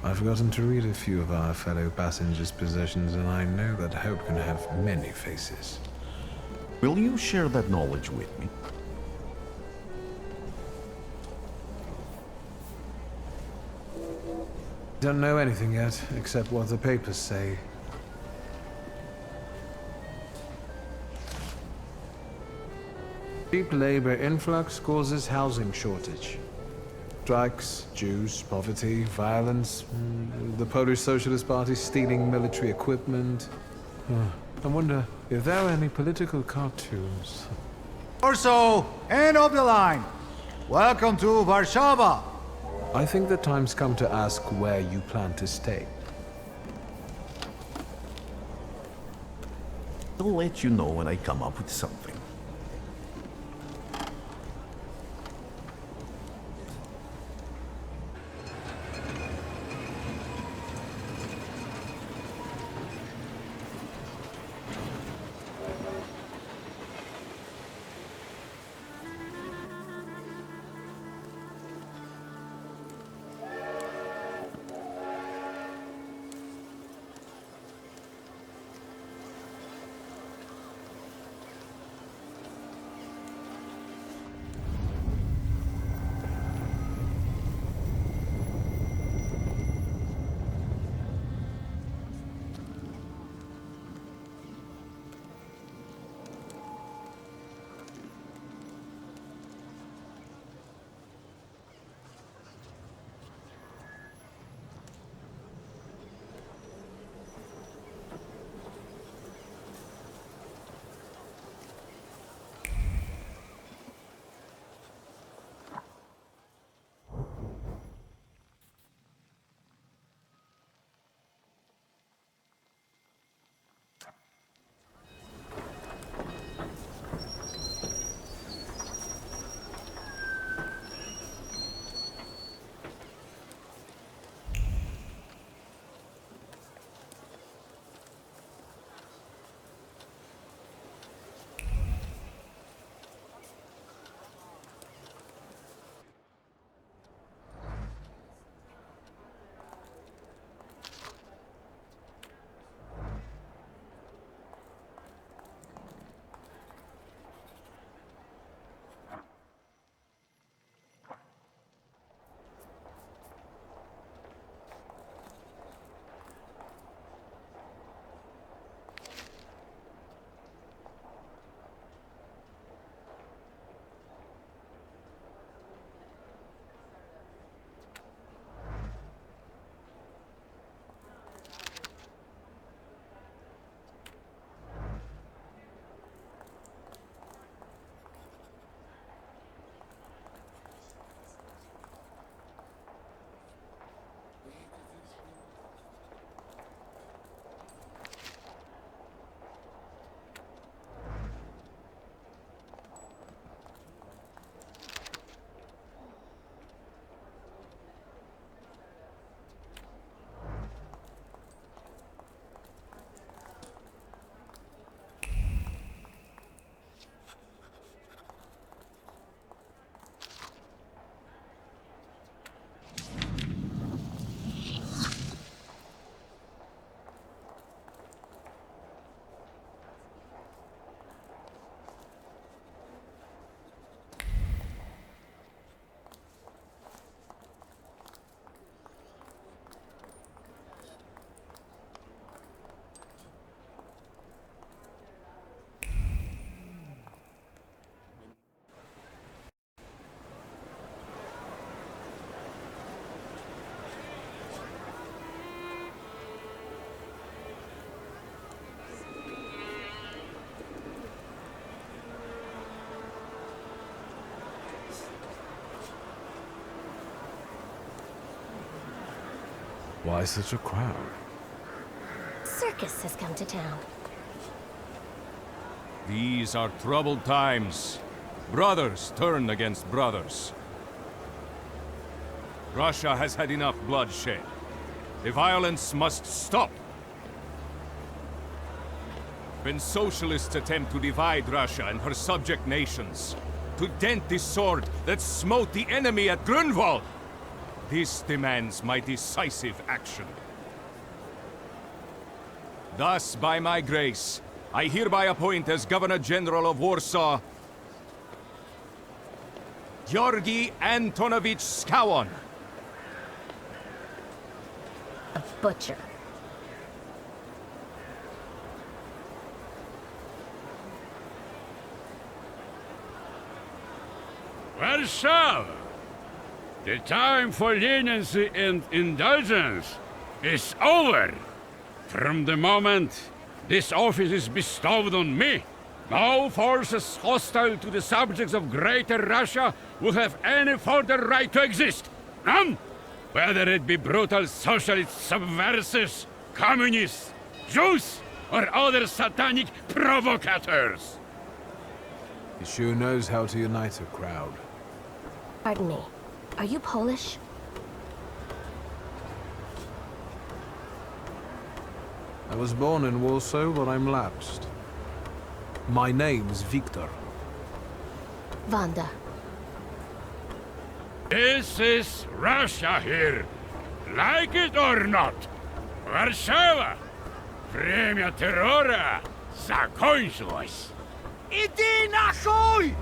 I've gotten to read a few of our fellow passengers' possessions, and I know that hope can have many faces.
Will you share that knowledge with me?
Don't know anything yet, except what the papers say. Cheap labor influx causes housing shortage. Strikes, Jews, poverty, violence, the Polish Socialist Party stealing military equipment. I wonder if there are any political cartoons.
Orso, end of the line. Welcome to Warsaw.
I think the time's come to ask where you plan to stay.
I'll let you know when I come up with something.
Why such a crowd?
Circus has come to town.
These are troubled times. Brothers turn against brothers. Russia has had enough bloodshed. The violence must stop. When socialists attempt to divide Russia and her subject nations, to dent the sword that smote the enemy at Grunwald, this demands my decisive action. Thus, by my grace, I hereby appoint as Governor General of Warsaw Georgi Antonovich Skowon.
A butcher.
Warsaw! The time for leniency and indulgence is over. From the moment this office is bestowed on me, no forces hostile to the subjects of Greater Russia will have any further right to exist. None! Whether it be brutal socialist subversives, communists, Jews, or other satanic provocators.
He sure knows how to unite a crowd.
Pardon me. Are you Polish?
I was born in Warsaw, but I'm lapsed. My name's Victor.
Wanda.
This is Russia here. Like it or not. Warszawa. Время террора закончилось.
Иди нахуй!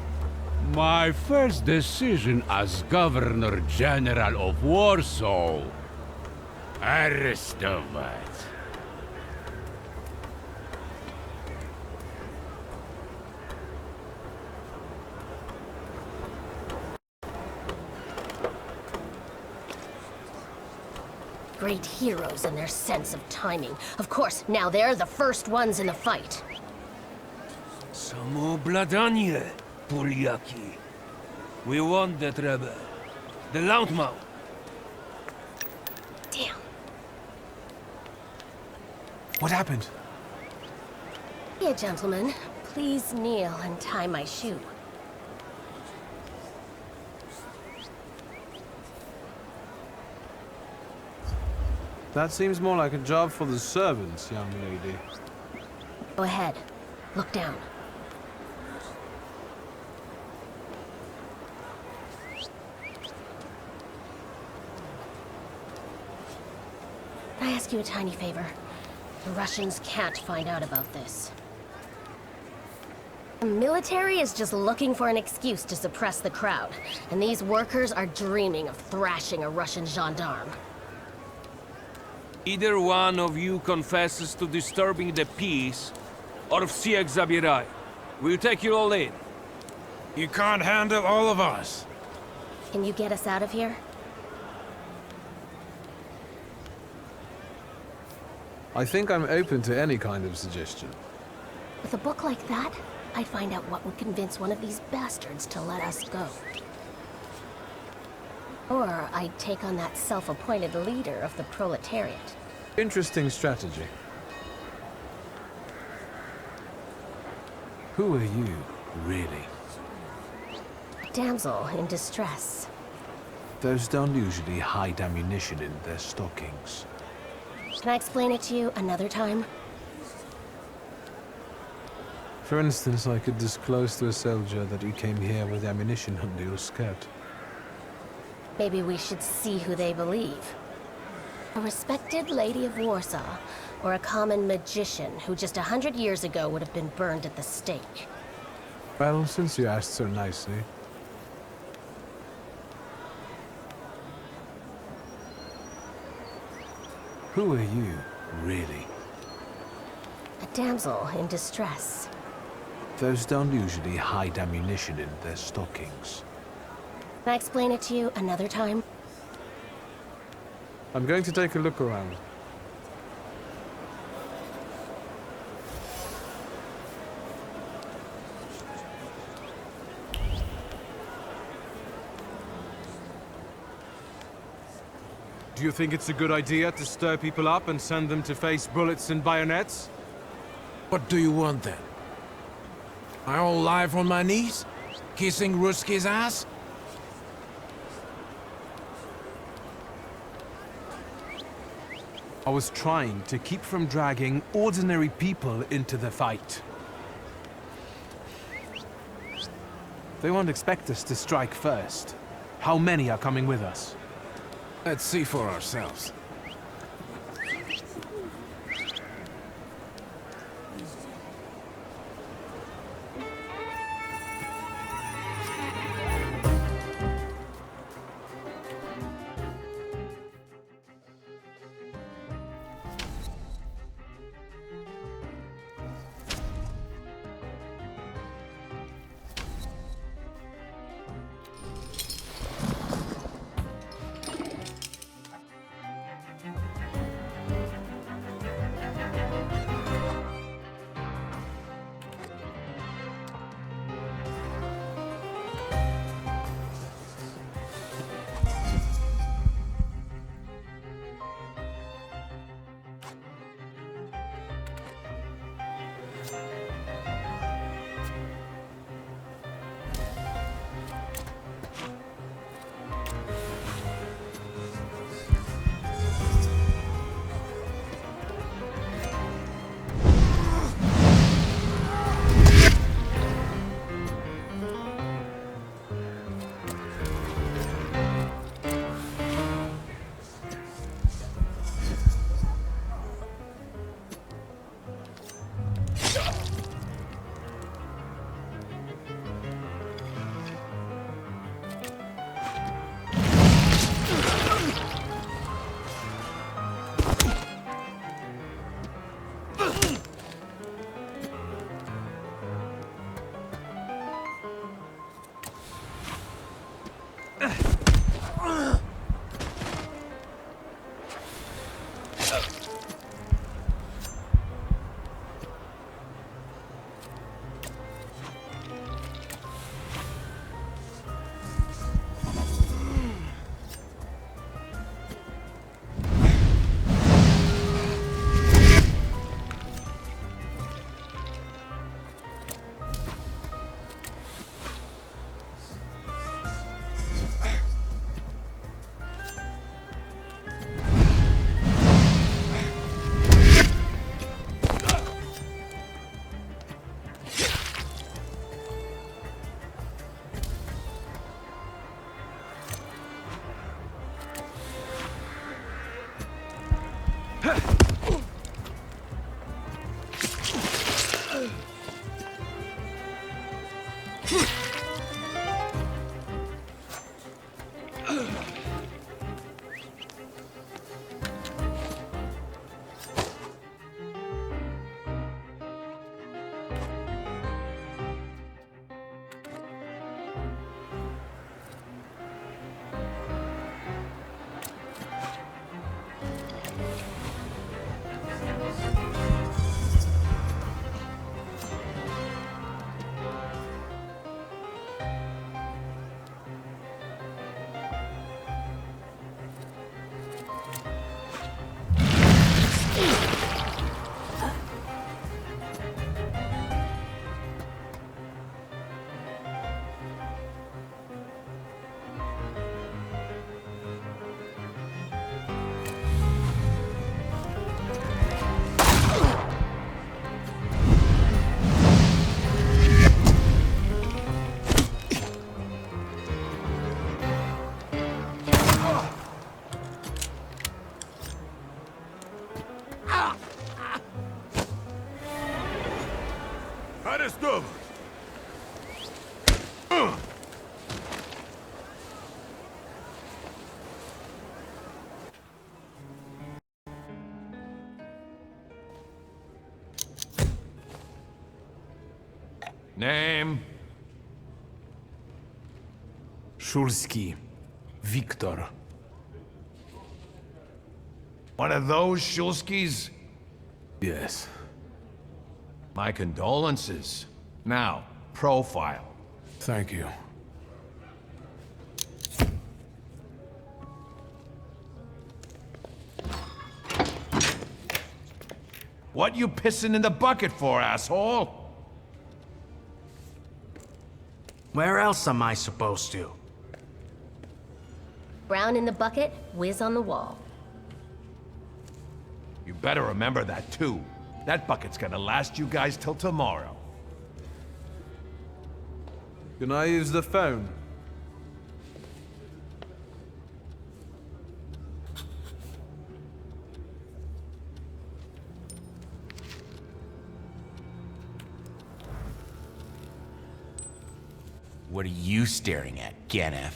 My first decision as Governor General of Warsaw. Arrestować.
Great heroes in their sense of timing. Of course, now they're the first ones in the fight.
Samoobladanie, Poliaki. We won that rebel. The Loudmouth.
Damn.
What happened?
Here, gentlemen. Please kneel and tie my shoe.
That seems more like a job for the servants, young lady.
Go ahead. Look down. Can I ask you a tiny favor? The Russians can't find out about this. The military is just looking for an excuse to suppress the crowd, and these workers are dreaming of thrashing a Russian gendarme.
Either one of you confesses to disturbing the peace, or всех забирай. We'll take you all in.
You can't handle all of us.
Can you get us out of here?
I think I'm open to any kind of suggestion.
With a book like that, I'd find out what would convince one of these bastards to let us go. Or I'd take on that self-appointed leader of the proletariat.
Interesting strategy. Who are you, really?
A damsel in distress.
Those don't usually hide ammunition in their stockings.
Can I explain it to you another time?
For instance, I could disclose to a soldier that you came here with ammunition under your skirt.
Maybe we should see who they believe. A respected lady of Warsaw, or a common magician who just 100 years ago would have been burned at the stake.
Well, since you asked so nicely. Who are you, really?
A damsel in distress.
Those don't usually hide ammunition in their stockings.
Can I explain it to you another time?
I'm going to take a look around.
Do you think it's a good idea to stir people up and send them to face bullets and bayonets?
What do you want then? I all live on my knees, kissing Ruski's ass?
I was trying to keep from dragging ordinary people into the fight. They won't expect us to strike first. How many are coming with us?
Let's see for ourselves.
Understood.
Name?
Szulski. Victor.
One of those Shulskis?
Yes.
My condolences. Now, profile.
Thank you.
—
What you pissing in the bucket for, asshole?
Where else am I supposed to?
Brown in the bucket, whiz on the wall.
You better remember that, too. That bucket's gonna last you guys till tomorrow.
Can I use the phone?
What are you staring at, Ganef?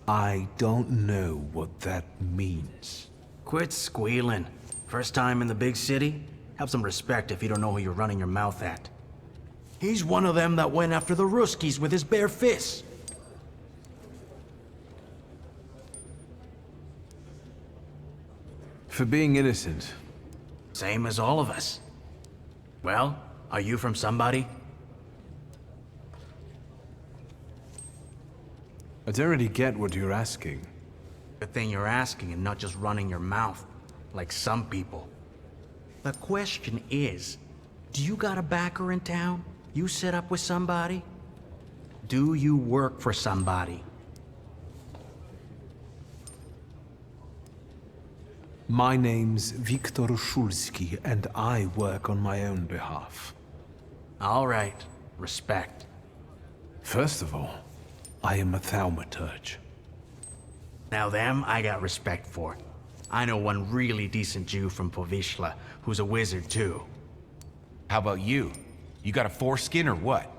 I don't know what that means.
Quit squealing. First time in the big city? Have some respect if you don't know who you're running your mouth at. He's one of them that went after the Ruskies with his bare fists.
For being innocent.
Same as all of us. Well, are you from somebody?
I don't really get what you're asking.
Good thing you're asking and not just running your mouth, like some people. The question is, do you got a backer in town? You set up with somebody? Do you work for somebody?
My name's Viktor Szulski, and I work on my own behalf.
All right, respect.
First of all, I am a thaumaturge.
Now them, I got respect for. I know one really decent Jew from Povishla, who's a wizard too.
How about you? You got a foreskin or what?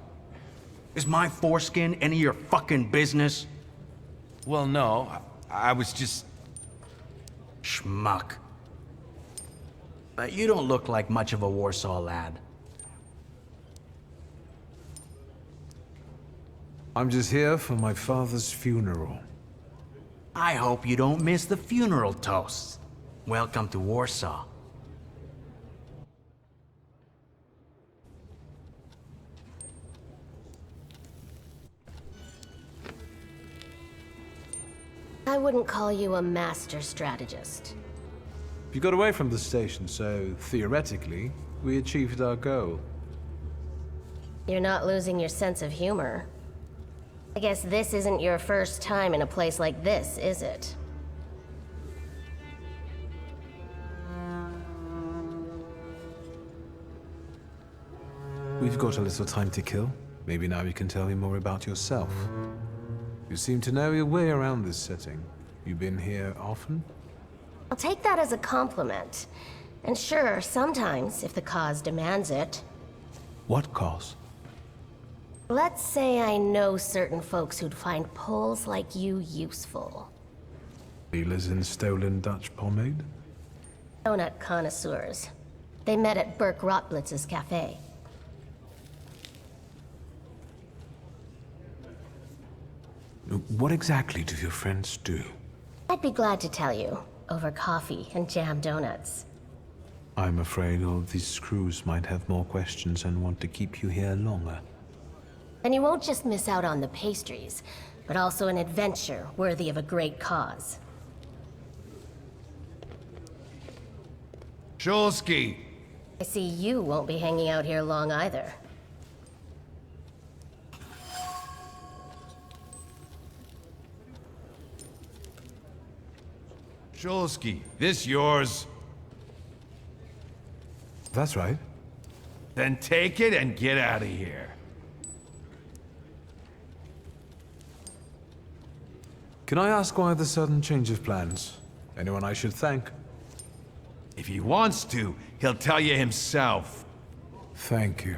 Is my foreskin any of your fucking business?
Well, no. I was just...
Schmuck. But you don't look like much of a Warsaw lad.
I'm just here for my father's funeral.
I hope you don't miss the funeral toasts. Welcome to Warsaw.
I wouldn't call you a master strategist.
You got away from the station, so theoretically, we achieved our goal.
You're not losing your sense of humor. I guess this isn't your first time in a place like this, is it?
We've got a little time to kill. Maybe now you can tell me more about yourself. You seem to know your way around this setting. You been here often?
I'll take that as a compliment. And sure, sometimes, if the cause demands it.
What cause?
Let's say I know certain folks who'd find poles like you useful.
Dealers in stolen Dutch pomade?
Donut connoisseurs. They met at Burke Rotblitz's cafe.
What exactly do your friends do?
I'd be glad to tell you, over coffee and jam donuts.
I'm afraid all these screws might have more questions and want to keep you here longer.
And you won't just miss out on the pastries, but also an adventure worthy of a great cause.
Szulski!
I see you won't be hanging out here long either.
Szulski, this yours?
That's right.
Then take it and get out of here.
Can I ask why the sudden change of plans? Anyone I should thank?
If he wants to, he'll tell you himself.
Thank you.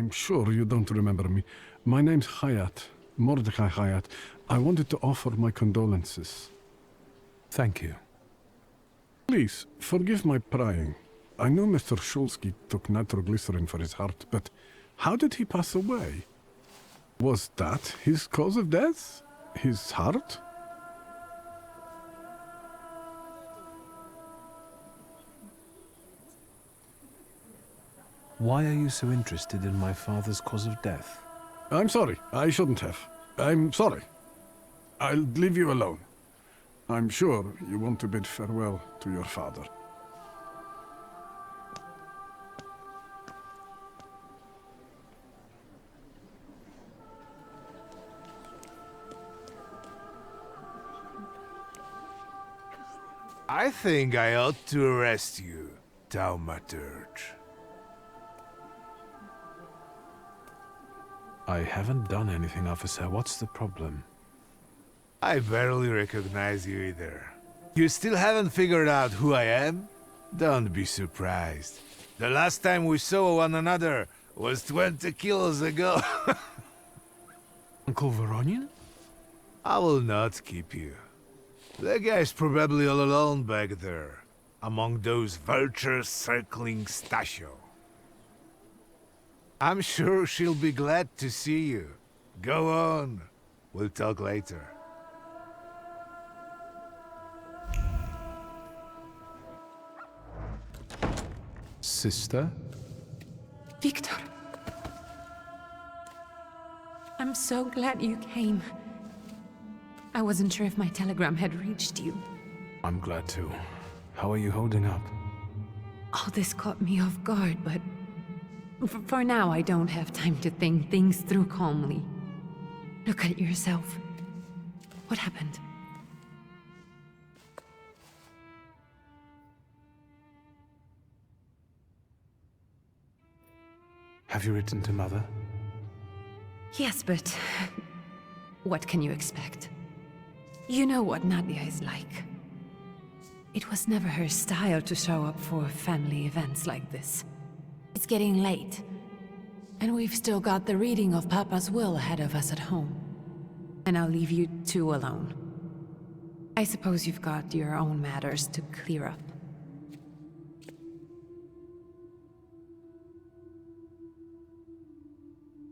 I'm sure you don't remember me. My name's Hayat, Mordecai Hayat. I wanted to offer my condolences.
Thank you.
Please, forgive my prying. I know Mr. Shulsky took nitroglycerin for his heart, but how did he pass away? Was that his cause of death? His heart?
Why are you so interested in my father's cause of death?
I'm sorry. I shouldn't have. I'm sorry. I'll leave you alone. I'm sure you want to bid farewell to your father.
I think I ought to arrest you, Thaumaturge.
I haven't done anything, officer. What's the problem?
I barely recognize you either. You still haven't figured out who I am? Don't be surprised. The last time we saw one another was 20 kilos ago.
Uncle Voronin?
I will not keep you. The guy's probably all alone back there, among those vultures circling Stasio. I'm sure she'll be glad to see you. Go on. We'll talk later.
Sister?
Victor. I'm so glad you came. I wasn't sure if my telegram had reached you.
I'm glad to. How are you holding up?
All this caught me off guard, but for now I don't have time to think things through calmly. Look at yourself. What happened?
Have you written to Mother?
Yes, but what can you expect? You know what Nadia is like. It was never her style to show up for family events like this. It's getting late, and we've still got the reading of Papa's will ahead of us at home. And I'll leave you two alone. I suppose you've got your own matters to clear up.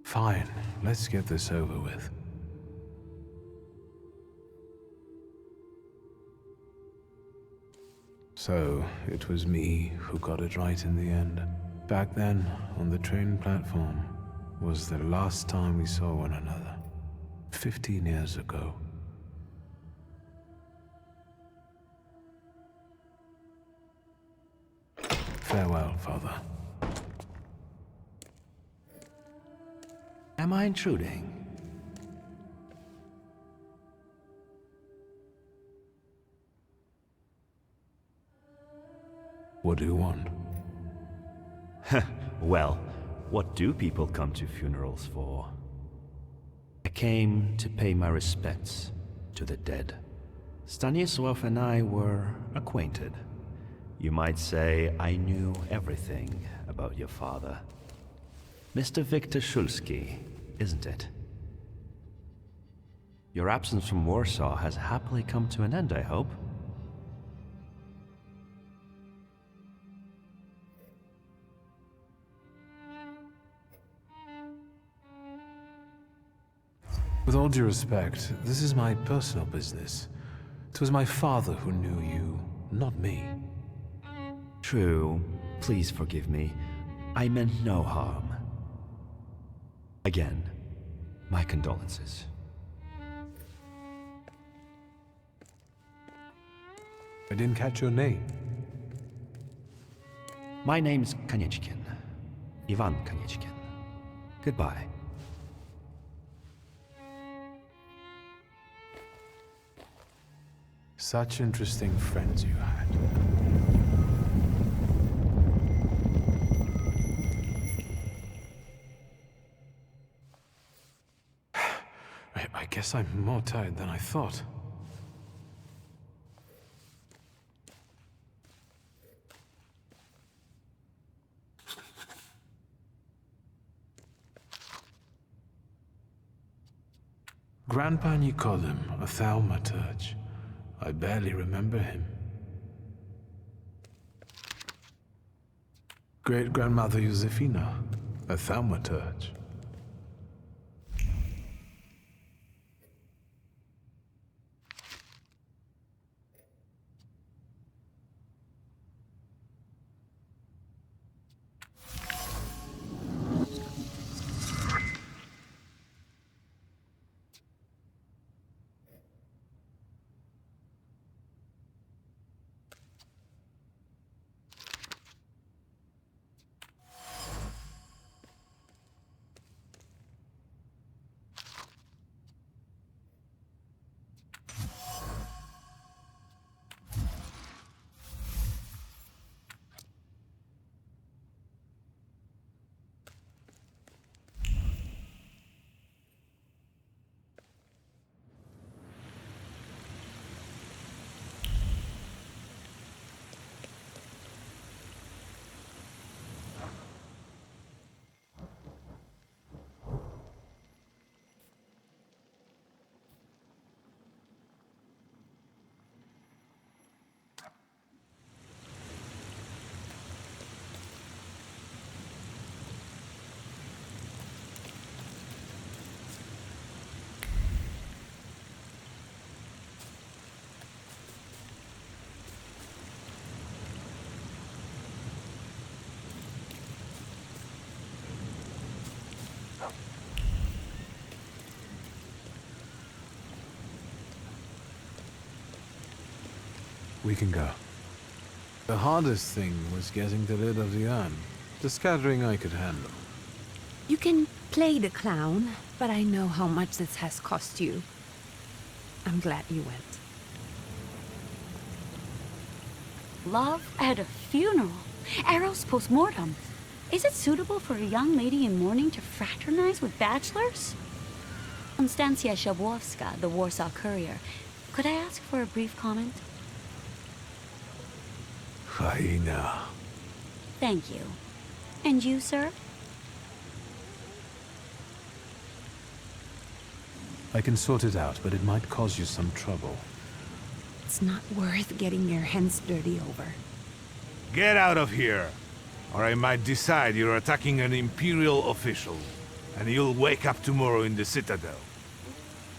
Fine, let's get this over with. So, it was me who got it right in the end. Back then, on the train platform, was the last time we saw one another. 15 years ago. Farewell, Father.
Am I intruding?
What do you want?
Well, what do people come to funerals for? I came to pay my respects to the dead. Stanisław and I were acquainted. You might say I knew everything about your father. Mr. Victor Shulsky, isn't it? Your absence from Warsaw has happily come to an end, I hope.
With all due respect, this is my personal business. It was my father who knew you, not me.
True. Please forgive me. I meant no harm. Again, my condolences.
I didn't catch your name.
My name's Konieczkin. Ivan Konieczkin. Goodbye.
Such interesting friends you had. I guess I'm more tired than I thought. Grandpa and you call him a Thaumaturge. I barely remember him. Great-grandmother Josefina, a Thaumaturge. We can go. The hardest thing was getting rid of the urn. The scattering I could handle.
You can play the clown, but I know how much this has cost you. I'm glad you went.
Love at a funeral. Eros post-mortem. Is it suitable for a young lady in mourning to fraternize with bachelors? Konstancja Szabłowska, the Warsaw Courier. Could I ask for a brief comment?
Hyena.
Thank you. And you, sir?
I can sort it out, but it might cause you some trouble.
It's not worth getting your hands dirty over.
Get out of here, or I might decide you're attacking an Imperial official, and you'll wake up tomorrow in the Citadel.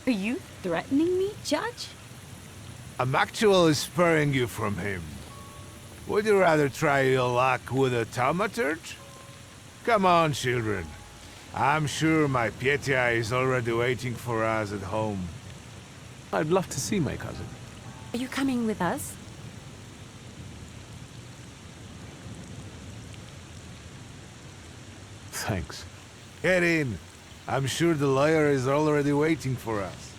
Are you threatening me, Judge?
I'm actually sparing you from him. Would you rather try your luck with a Thaumaturge? Come on, children. I'm sure my Pietia is already waiting for us at home.
I'd love to see my cousin.
Are you coming with us?
Thanks.
Get in. I'm sure the lawyer is already waiting for us.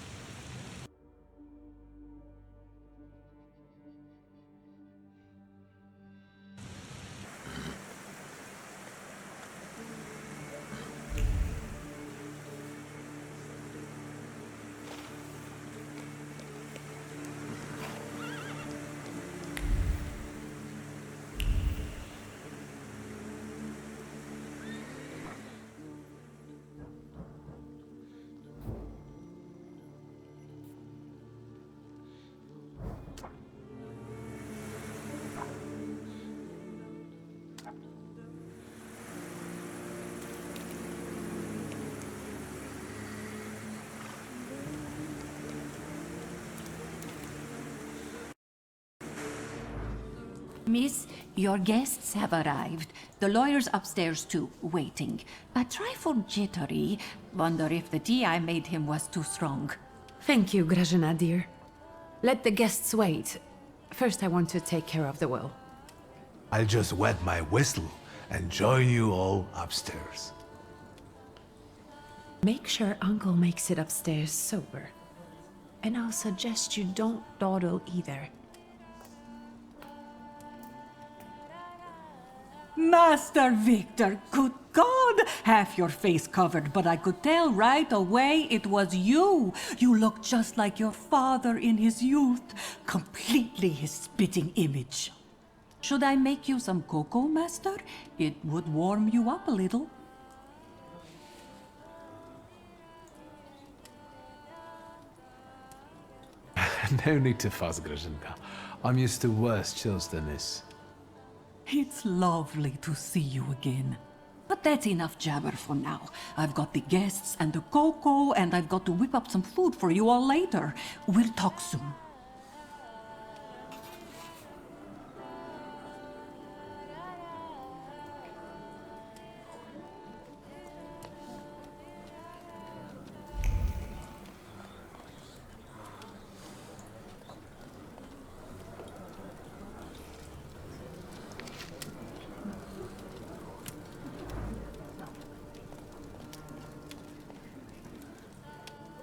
Miss, your guests have arrived. The lawyer's upstairs too, waiting. A trifle jittery. Wonder if the tea I made him was too strong.
Thank you, Grażyna, dear. Let the guests wait. First, I want to take care of the will.
I'll just wet my whistle and join you all upstairs.
Make sure Uncle makes it upstairs sober. And I'll suggest you don't dawdle either.
Master Victor, good God! Half your face covered, but I could tell right away it was you. You look just like your father in his youth. Completely his spitting image. Should I make you some cocoa, Master? It would warm you up a little.
No need to fuss, Grażynka. I'm used to worse chills than this.
It's lovely to see you again. But that's enough jabber for now. I've got the guests and the cocoa, and I've got to whip up some food for you all later. We'll talk soon.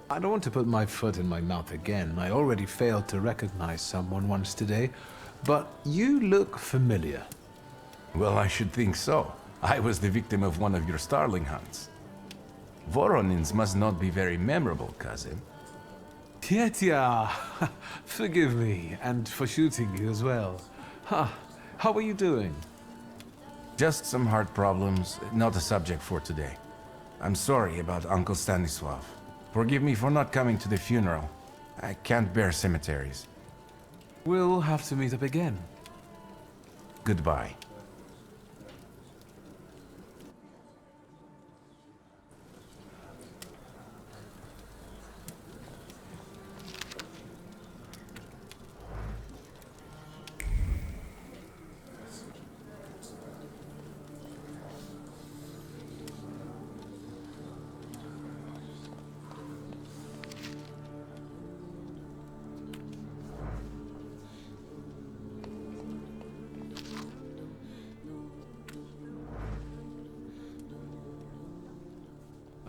I don't want to put my foot in my mouth again. I already failed to recognize someone once today, but you look familiar.
Well, I should think so. I was the victim of one of your starling hunts. Voronins must not be very memorable, cousin.
Tietia, forgive me, and for shooting you as well. How are you doing?
Just some heart problems, not a subject for today. I'm sorry about Uncle Stanislav. Forgive me for not coming to the funeral. I can't bear cemeteries.
We'll have to meet up again.
Goodbye.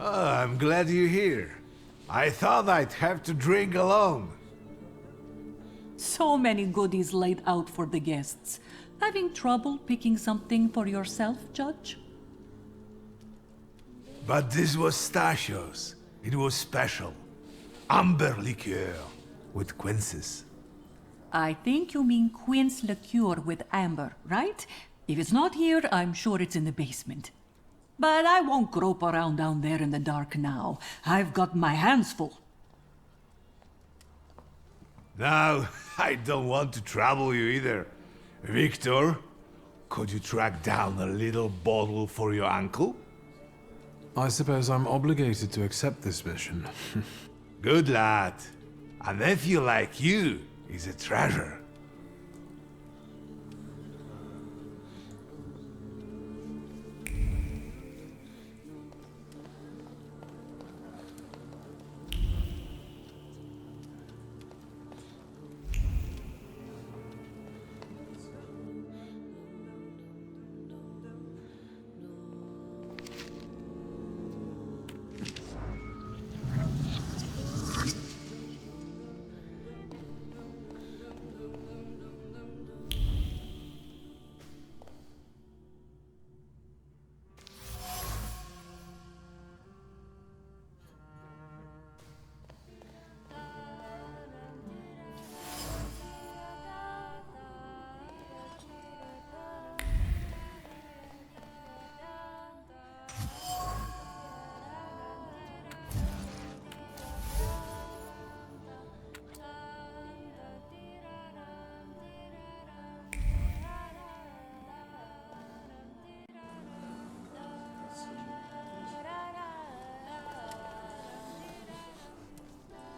Oh, I'm glad you're here. I thought I'd have to drink alone.
So many goodies laid out for the guests. Having trouble picking something for yourself, Judge?
But this was Stashio's. It was special. Amber liqueur with quinces.
I think you mean quince liqueur with amber, right? If it's not here, I'm sure it's in the basement. But I won't grope around down there in the dark now. I've got my hands full.
Now, I don't want to trouble you either. Victor, could you track down a little bottle for your uncle?
I suppose I'm obligated to accept this mission.
Good lad. A nephew like you is a treasure.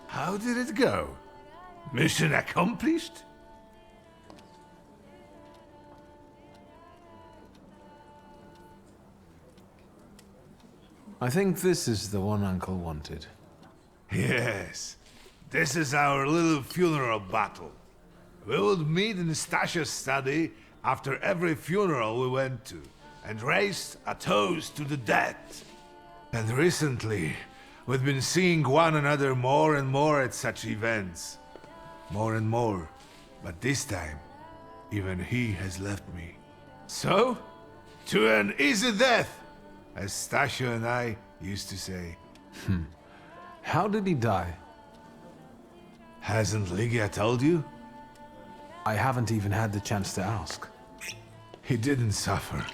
How did it go? Mission accomplished?
I think this is the one Uncle wanted.
Yes. This is our little funeral battle. We would meet in Stasha's study after every funeral we went to, and raised a toast to the dead. And recently, we've been seeing one another more and more at such events. More and more. But this time, even he has left me. So, to an easy death, as Stasha and I used to say.
How did he die?
Hasn't Lygia told you?
I haven't even had the chance to ask.
He didn't suffer,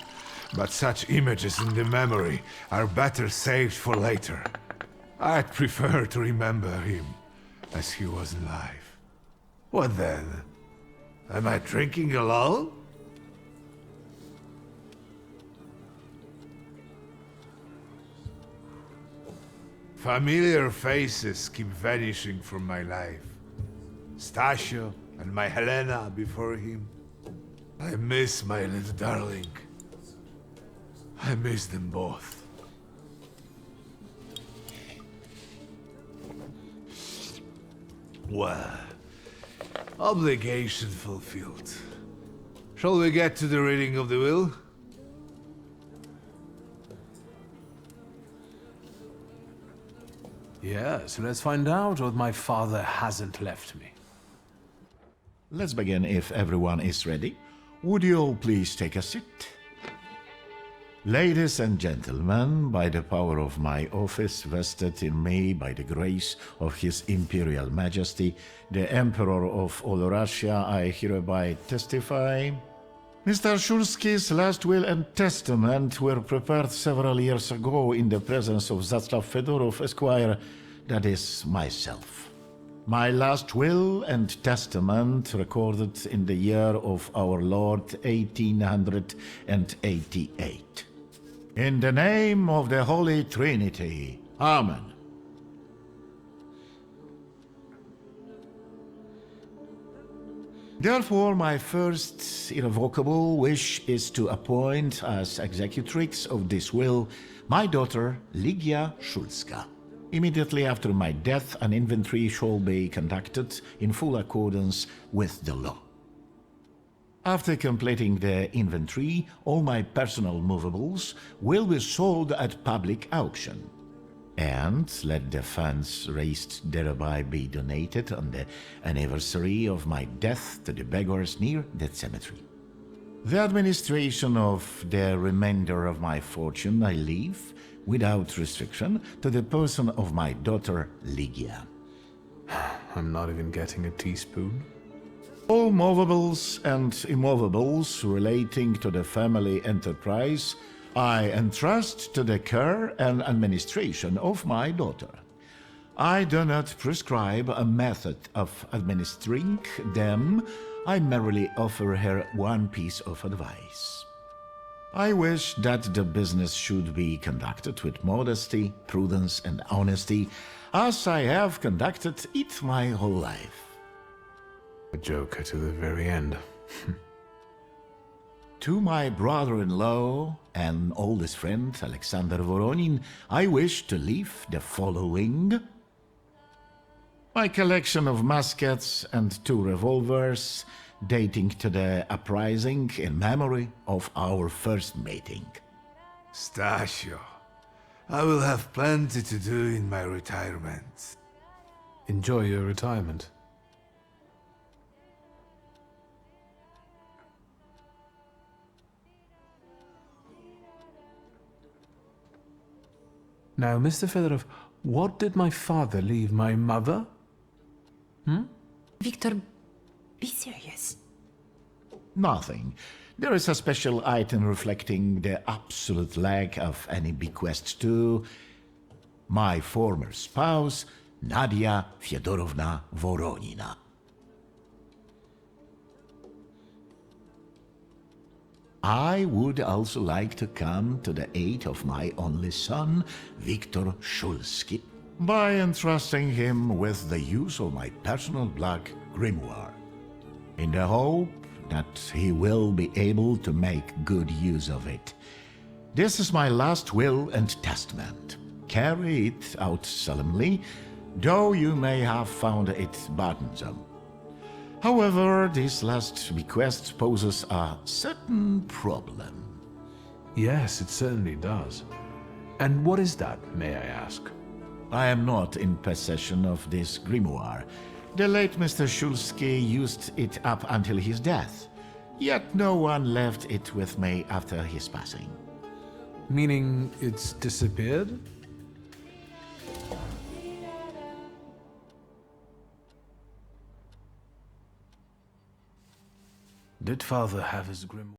but such images in the memory are better saved for later. I'd prefer to remember him as he was alive. What then? Am I drinking alone? Familiar faces keep vanishing from my life. Stasio and my Helena before him. I miss my little darling. I miss them both. Well, obligation fulfilled. Shall we get to the reading of the will?
Yes, let's find out what my father hasn't left me.
Let's begin if everyone is ready. Would you all please take a seat? Ladies and gentlemen, by the power of my office vested in me by the grace of His Imperial Majesty, the Emperor of all Russia, I hereby testify. Mr. Szulski's last will and testament were prepared several years ago in the presence of Zaslav Fedorov, Esquire, that is, myself. My last will and testament recorded in the year of our Lord 1888. In the name of the Holy Trinity, Amen. Therefore, my first irrevocable wish is to appoint as executrix of this will my daughter Ligia Szulska. Immediately after my death, an inventory shall be conducted in full accordance with the law. After completing the inventory, all my personal movables will be sold at public auction. And let the funds raised thereby be donated on the anniversary of my death to the beggars near that cemetery. The administration of the remainder of my fortune I leave, without restriction, to the person of my daughter Ligia.
I'm not even getting a teaspoon.
All movables and immovables relating to the family enterprise I entrust to the care and administration of my daughter. I do not prescribe a method of administering them, I merely offer her one piece of advice. I wish that the business should be conducted with modesty, prudence, and honesty, as I have conducted it my whole life.
A joker to the very end.
To my brother-in-law and oldest friend, Alexander Voronin, I wish to leave the following: my collection of muskets and 2 revolvers, dating to the uprising in memory of our first meeting.
Stasio, I will have plenty to do in my retirement.
Enjoy your retirement. Now, Mr. Fedorov, what did my father leave my mother?
Victor, be serious.
Nothing. There is a special item reflecting the absolute lack of any bequest to my former spouse, Nadia Fyodorovna Voronina. I would also like to come to the aid of my only son, Viktor Szulski, by entrusting him with the use of my personal black grimoire, in the hope that he will be able to make good use of it. This is my last will and testament. Carry it out solemnly, though you may have found it burdensome. However, this last bequest poses a certain problem.
Yes, it certainly does. And what is that, may I ask?
I am not in possession of this grimoire. The late Mr. Szulski used it up until his death, yet no one left it with me after his passing.
Meaning it's disappeared? Did father have his grimoire?